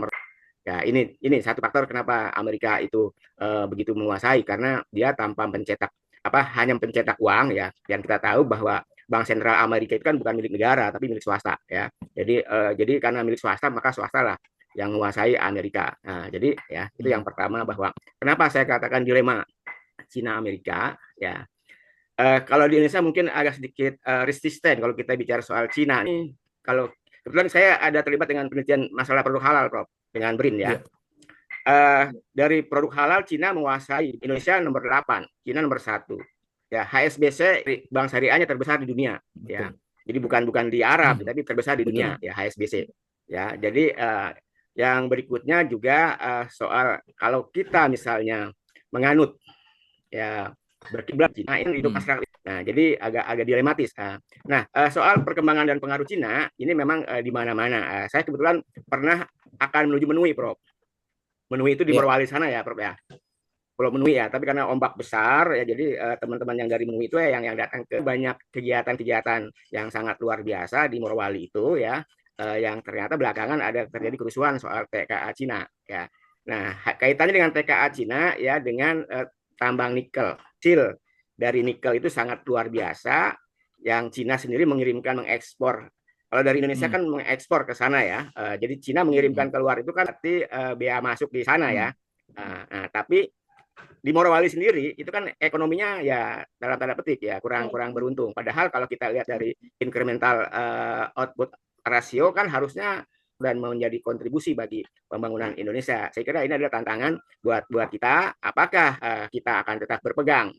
ya ini satu faktor kenapa Amerika itu begitu menguasai, karena dia tanpa hanya pencetak uang ya. Yang kita tahu bahwa Bank Sentral Amerika itu kan bukan milik negara tapi milik swasta ya. Jadi karena milik swasta maka swasta lah yang menguasai Amerika. Nah, jadi ya itu yang pertama, bahwa kenapa saya katakan dilema Cina Amerika ya. Kalau di Indonesia mungkin agak sedikit resisten kalau kita bicara soal Cina ini. Kalau kebetulan saya ada terlibat dengan penelitian masalah produk halal, Prof, dengan BRIN ya. Dari produk halal Cina menguasai, Indonesia nomor 8, Cina nomor 1. Ya, HSBC bank syariahnya terbesar di dunia. Ya, jadi bukan di Arab, tapi terbesar di dunia ya HSBC. Ya, jadi yang berikutnya juga soal kalau kita misalnya menganut ya berkiblat Cina ini hidup masyarakat. Nah, jadi agak dilematis. Nah, soal perkembangan dan pengaruh Cina ini memang di mana-mana. Saya kebetulan pernah akan menuju Menui, Prof. Menui itu di Morowali sana ya, Prof ya. Pulau Menui ya, tapi karena ombak besar ya, jadi teman-teman yang dari Menui itu ya yang datang ke banyak kegiatan-kegiatan yang sangat luar biasa di Morowali itu ya, yang ternyata belakangan ada terjadi kerusuhan soal TKA Cina ya. Nah, kaitannya dengan TKA Cina ya dengan tambang nikel. Hasil dari nikel itu sangat luar biasa, yang Cina sendiri mengekspor. Kalau dari Indonesia kan mengekspor ke sana ya. Jadi Cina mengirimkan keluar itu kan berarti bea masuk di sana ya. Nah, tapi di Morowali sendiri itu kan ekonominya ya dalam tanda petik ya kurang beruntung. Padahal kalau kita lihat dari incremental output rasio kan harusnya dan menjadi kontribusi bagi pembangunan Indonesia. Saya kira ini adalah tantangan buat kita. Apakah kita akan tetap berpegang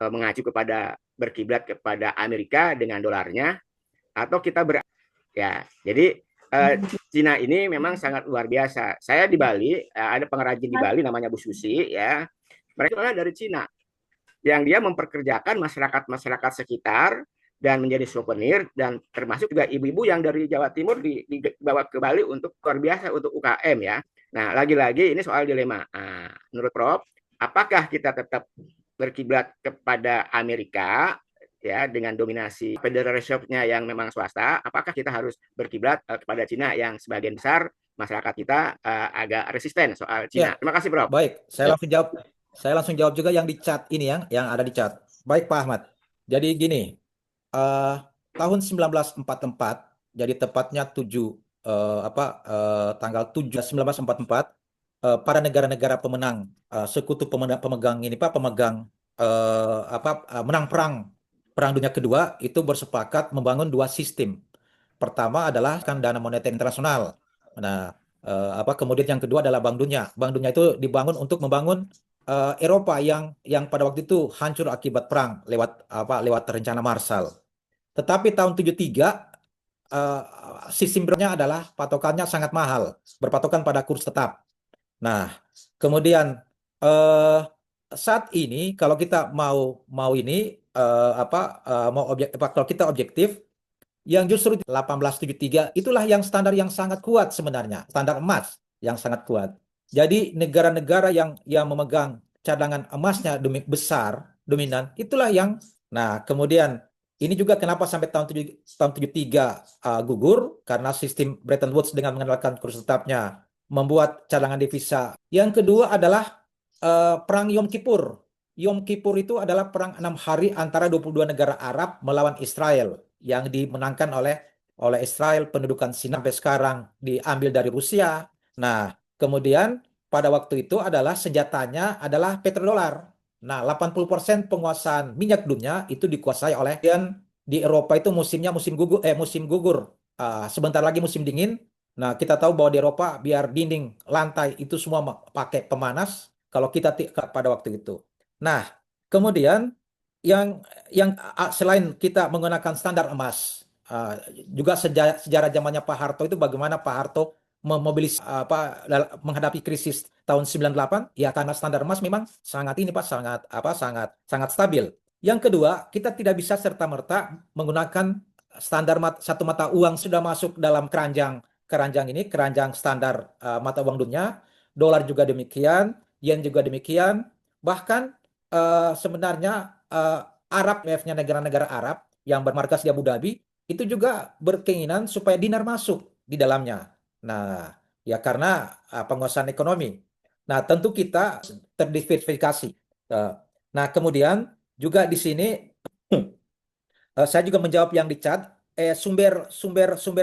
mengacu kepada berkiblat kepada Amerika dengan dolarnya, atau kita ya. Jadi Cina ini memang sangat luar biasa. Saya di Bali ada pengrajin di Bali namanya Bu Susi ya. Mereka adalah dari Cina yang dia memperkerjakan masyarakat sekitar dan menjadi souvenir, dan termasuk juga ibu-ibu yang dari Jawa Timur dibawa ke Bali untuk luar biasa untuk UKM ya. Nah, lagi-lagi ini soal dilema. Menurut Prof, apakah kita tetap berkiblat kepada Amerika ya dengan dominasi Federal Reserve-nya yang memang swasta, apakah kita harus berkiblat kepada Cina yang sebagian besar masyarakat kita agak resisten soal Cina? Terima kasih, Prof. Baik, saya langsung jawab juga yang di chat ini yang ada di chat. Baik, Pak Ahmad. Jadi gini, tahun 1944, jadi tepatnya tanggal 7 1944 para negara-negara pemenang sekutu pemegang ini Pak, pemegang menang Perang Dunia Kedua itu bersepakat membangun dua sistem. Pertama adalah kan dana moneter internasional. Nah, kemudian yang kedua adalah Bank Dunia. Bank Dunia itu dibangun untuk membangun Eropa yang pada waktu itu hancur akibat perang lewat rencana Marshall. Tetapi tahun 73 sistem berikutnya adalah patokannya sangat mahal, berpatokan pada kurs tetap. Nah, kemudian saat ini kalau kita mau ini kalau kita objektif, yang justru 1873 itulah yang standar yang sangat kuat sebenarnya, standar emas yang sangat kuat. Jadi negara-negara yang memegang cadangan emasnya besar, dominan, itulah yang. Nah, kemudian ini juga kenapa sampai tahun 73 gugur, karena sistem Bretton Woods dengan mengandalkan kurs tetapnya membuat cadangan devisa. Yang kedua adalah Perang Yom Kippur. Yom Kippur itu adalah perang 6 hari antara 22 negara Arab melawan Israel yang dimenangkan oleh Israel. Pendudukan Sinai sampai sekarang diambil dari Rusia. Nah, kemudian pada waktu itu adalah senjatanya adalah petrodolar. Nah, 80% penguasaan minyak dunia itu dikuasai oleh, dan di Eropa itu musimnya musim gugur. Sebentar lagi musim dingin. Nah, kita tahu bahwa di Eropa biar dinding, lantai itu semua pakai pemanas kalau kita pada waktu itu. Nah, kemudian yang selain kita menggunakan standar emas, juga sejarah zamannya Pak Harto itu bagaimana Pak Harto menghadapi krisis tahun 98, ya karena standar emas memang sangat sangat stabil. Yang kedua, kita tidak bisa serta-merta menggunakan standar satu mata uang sudah masuk dalam keranjang standar mata uang dunia. Dolar juga demikian, yen juga demikian. Bahkan sebenarnya Arab, nya negara-negara Arab yang bermarkas di Abu Dhabi itu juga berkeinginan supaya dinar masuk di dalamnya. Nah, ya karena penguasaan ekonomi. Nah, tentu kita terdiversifikasi. Nah, kemudian juga di sini saya juga menjawab yang di chat. Sumber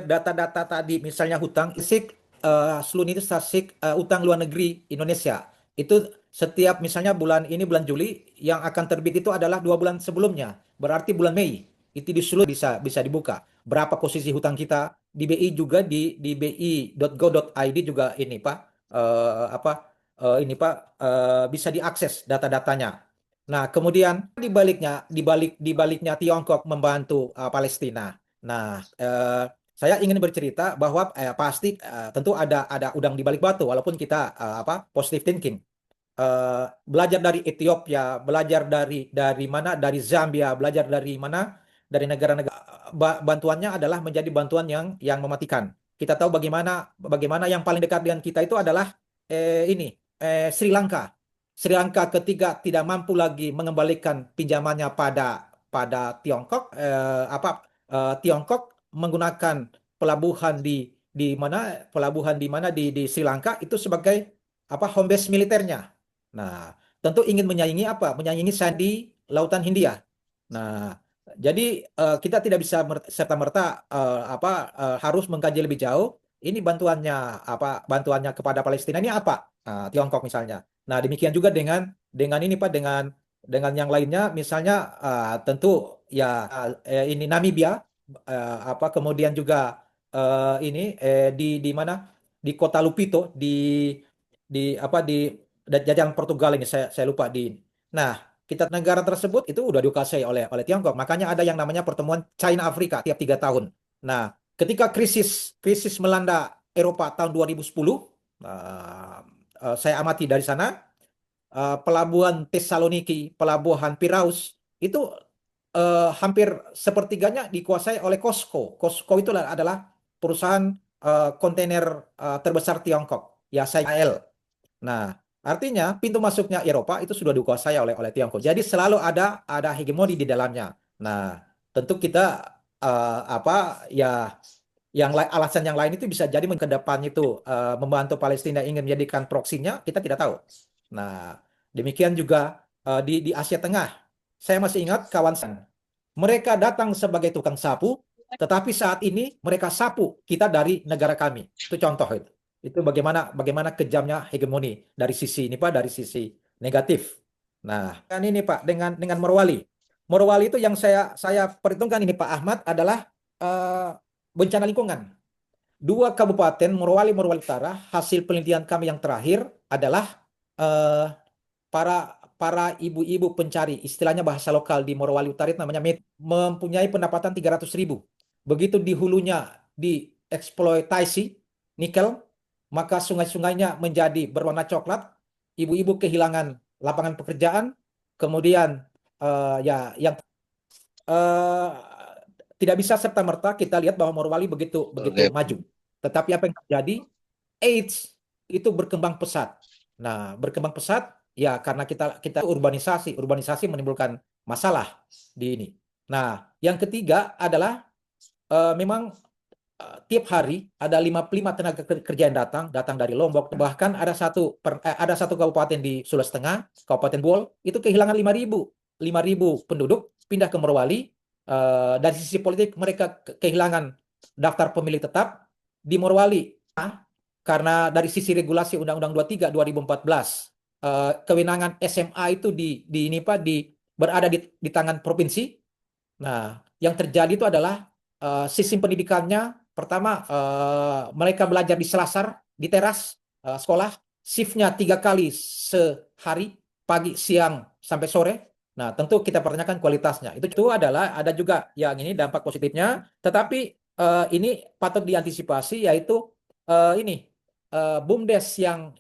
data-data tadi, misalnya hutang, statistik utang luar negeri Indonesia. Itu setiap misalnya bulan Juli yang akan terbit itu adalah 2 bulan sebelumnya. Berarti bulan Mei itu disulut bisa dibuka. Berapa posisi hutang kita di BI juga di bi.go.id juga ini Pak bisa diakses data-datanya. Nah, kemudian di baliknya Tiongkok membantu Palestina. Nah, saya ingin bercerita bahwa pasti tentu ada udang di balik batu, walaupun kita positive thinking. Belajar dari Ethiopia, belajar dari mana, dari Zambia, belajar dari mana, dari negara-negara, bantuannya adalah menjadi bantuan yang mematikan. Kita tahu bagaimana yang paling dekat dengan kita itu adalah Sri Lanka. Sri Lanka ketika tidak mampu lagi mengembalikan pinjamannya pada Tiongkok, Tiongkok menggunakan pelabuhan di Sri Lanka itu sebagai home base militernya. Nah, tentu ingin menyaingi menyaingi di Lautan Hindia. Nah, jadi kita tidak bisa serta-merta harus mengkaji lebih jauh. Ini bantuannya kepada Palestina ini apa? Tiongkok misalnya. Nah, demikian juga dengan ini Pak, dengan yang lainnya, misalnya tentu ya ini Namibia, kemudian juga di mana, di kota Lupito di jajahan Portugal ini, saya lupa Nah, kita negara tersebut itu udah dikuasai oleh Tiongkok. Makanya ada yang namanya pertemuan China Afrika tiap 3 tahun. Nah, ketika krisis melanda Eropa tahun 2010, saya amati dari sana, pelabuhan Thessaloniki, pelabuhan Piraeus itu hampir sepertiganya dikuasai oleh COSCO. COSCO itu adalah perusahaan kontainer terbesar Tiongkok, ya CIL. Nah, artinya pintu masuknya Eropa itu sudah dikuasai oleh Tiongkok. Jadi selalu ada hegemoni di dalamnya. Nah, tentu kita alasan yang lain itu bisa jadi ke depan itu membantu Palestina ingin menjadikan proksinya, kita tidak tahu. Nah, demikian juga di Asia Tengah. Saya masih ingat kawan saya, mereka datang sebagai tukang sapu, tetapi saat ini mereka sapu kita dari negara kami. Itu contoh itu. Itu bagaimana bagaimana kejamnya hegemoni dari sisi ini Pak, dari sisi negatif. Nah, kan ini Pak dengan Morowali. Morowali itu yang saya perhitungkan ini Pak Ahmad adalah bencana lingkungan. Dua kabupaten Morowali Morowali Utara, hasil penelitian kami yang terakhir adalah eh, para ibu-ibu pencari, istilahnya bahasa lokal di Morowali Utara itu namanya mempunyai pendapatan 300.000. Begitu di hulunya dieksploitasi nikel, maka sungai-sungainya menjadi berwarna coklat, ibu-ibu kehilangan lapangan pekerjaan, kemudian ya yang eh, tidak bisa serta-merta kita lihat bahwa Morowali begitu Oke. maju. Tetapi apa yang terjadi? AIDS itu berkembang pesat. Nah, berkembang pesat ya karena kita urbanisasi menimbulkan masalah di ini. Nah, yang ketiga adalah memang tiap hari ada 55 tenaga kerja yang datang dari Lombok. Bahkan ada satu kabupaten di Sulawesi Tengah, Kabupaten Buol, itu kehilangan 5.000 penduduk pindah ke Morowali. Dari sisi politik mereka kehilangan daftar pemilih tetap di Morowali. Karena dari sisi regulasi Undang-Undang 23 2014, kewenangan SMA itu berada di tangan provinsi. Nah, yang terjadi itu adalah sistem pendidikannya pertama mereka belajar di selasar, di teras sekolah, shiftnya 3 kali sehari, pagi, siang, sampai sore. Nah, tentu kita pertanyakan kualitasnya. Itu adalah ada juga yang ini dampak positifnya, tetapi ini patut diantisipasi yaitu ini BUMDes yang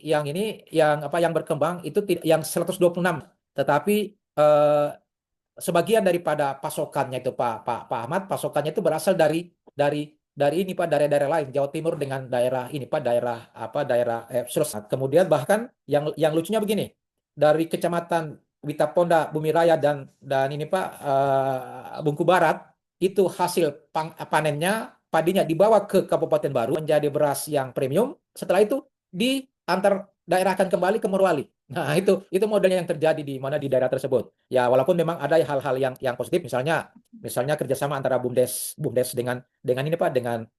berkembang itu yang 126, tetapi sebagian daripada pasokannya itu Pak Ahmad, pasokannya itu berasal dari ini Pak, daerah-daerah lain, Jawa Timur dengan daerah ini Pak, daerah Sulsel. Kemudian bahkan yang lucunya begini, dari Kecamatan Witaponda, Bumi Raya dan ini Pak, Bungku Barat, itu hasil panennya padinya dibawa ke Kabupaten Baru menjadi beras yang premium. Setelah itu diantar daerahkan kembali ke Morowali. Nah, itu modelnya yang terjadi di daerah tersebut. Ya, walaupun memang ada hal-hal yang positif, misalnya kerjasama antara BUMDes dengan ini Pak, dengan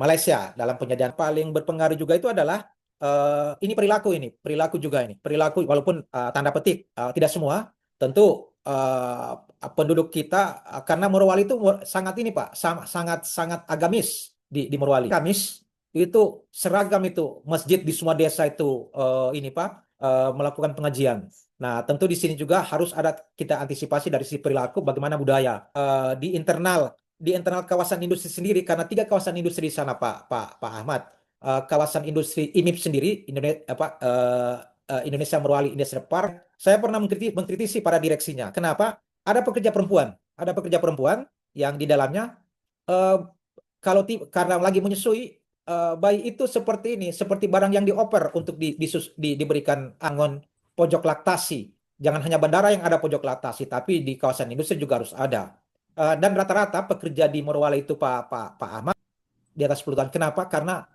Malaysia dalam penyediaan. Paling berpengaruh juga itu adalah ini perilaku juga ini. Perilaku walaupun tanda petik tidak semua, tentu penduduk kita karena Morowali itu sangat ini Pak, sangat sangat agamis di Morowali. Agamis itu seragam itu masjid di semua desa itu ini Pak melakukan pengajian. Nah, tentu di sini juga harus ada kita antisipasi dari sisi perilaku bagaimana budaya di internal kawasan industri sendiri, karena 3 kawasan industri di sana Pak Ahmad. Kawasan industri IMIP sendiri Indonesia Morowali Industrial Park. Saya pernah mengkritisi para direksinya. Kenapa? Ada pekerja perempuan yang di dalamnya karena lagi menyusui, bayi itu seperti ini, seperti barang yang dioper untuk diberikan angon pojok laktasi. Jangan hanya bandara yang ada pojok laktasi, tapi di kawasan industri juga harus ada. Dan rata-rata pekerja di Morowali itu Pak Ahmad di atas 10 tahun. Kenapa? Karena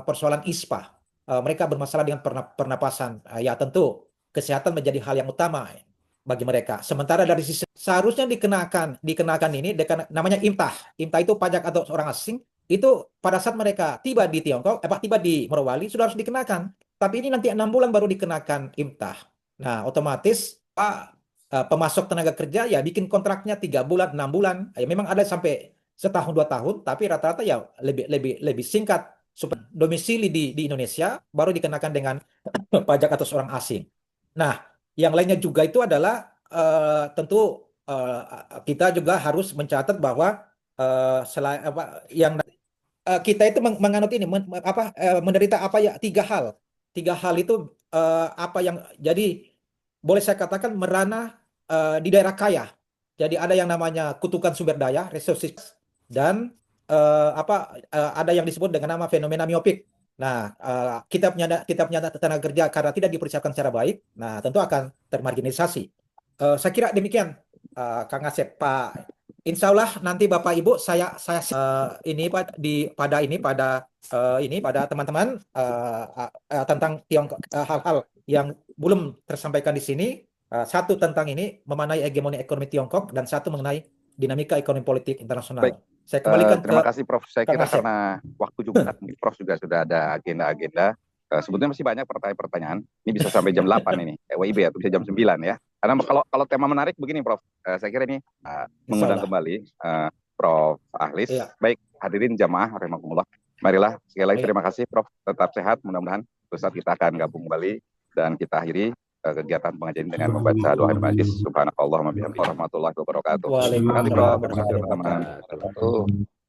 persoalan ISPA. Mereka bermasalah dengan pernapasan. Ya tentu kesehatan menjadi hal yang utama bagi mereka. Sementara dari sisi seharusnya dikenakan ini namanya IMTAH. IMTAH itu pajak atau orang asing. Itu pada saat mereka tiba di Tiongkok, tiba di Morowali sudah harus dikenakan. Tapi ini nanti 6 bulan baru dikenakan IMTAH. Nah, otomatis pemasok tenaga kerja ya bikin kontraknya 3 bulan, 6 bulan. Ya memang ada sampai setahun 2 tahun, tapi rata-rata ya lebih singkat. Supaya domisili di Indonesia baru dikenakan dengan pajak atas orang asing. Nah, yang lainnya juga itu adalah tentu kita juga harus mencatat bahwa kita itu menganut ini menderita ya 3 hal. 3 hal itu apa yang jadi boleh saya katakan merana di daerah kaya. Jadi ada yang namanya kutukan sumber daya, resources, dan ada yang disebut dengan nama fenomena miopik. Nah, kita punya tenaga kerja karena tidak dipersiapkan secara baik, nah tentu akan termarginalisasi. Saya kira demikian, Kang Asep, Pak. Insya Allah nanti Bapak Ibu saya ini Pak pada teman-teman tentang Tiongkok, hal-hal yang belum tersampaikan di sini. Satu tentang ini mengenai hegemoni ekonomi Tiongkok dan satu mengenai dinamika ekonomi politik internasional. Baik. Saya kembalikan ke Terima kasih Prof. Saya Kang kira Asep. karena waktu Jumat, mungkin Prof juga sudah ada agenda-agenda. Sebetulnya masih banyak pertanyaan-pertanyaan. Ini bisa sampai jam 8 ini, WIB atau bisa jam 9 ya. Karena kalau tema menarik begini Prof, saya kira ini mengundang Insyaallah. kembali Prof. Ahlis. Iya. Baik, hadirin jamaah rahimakumullah. Marilah sekali lagi Baik. terima kasih Prof. Tetap sehat, mudah-mudahan suatu saat kita akan gabung kembali dan kita akhiri kegiatan pengajian dengan membaca doa majlis. Subhanakallahumma bihamdika warahmatullahi wabarakatuh. Terima kasih Waalaikumsalam Prof. Terima kasih warahmatullahi teman-teman. wabarakatuh.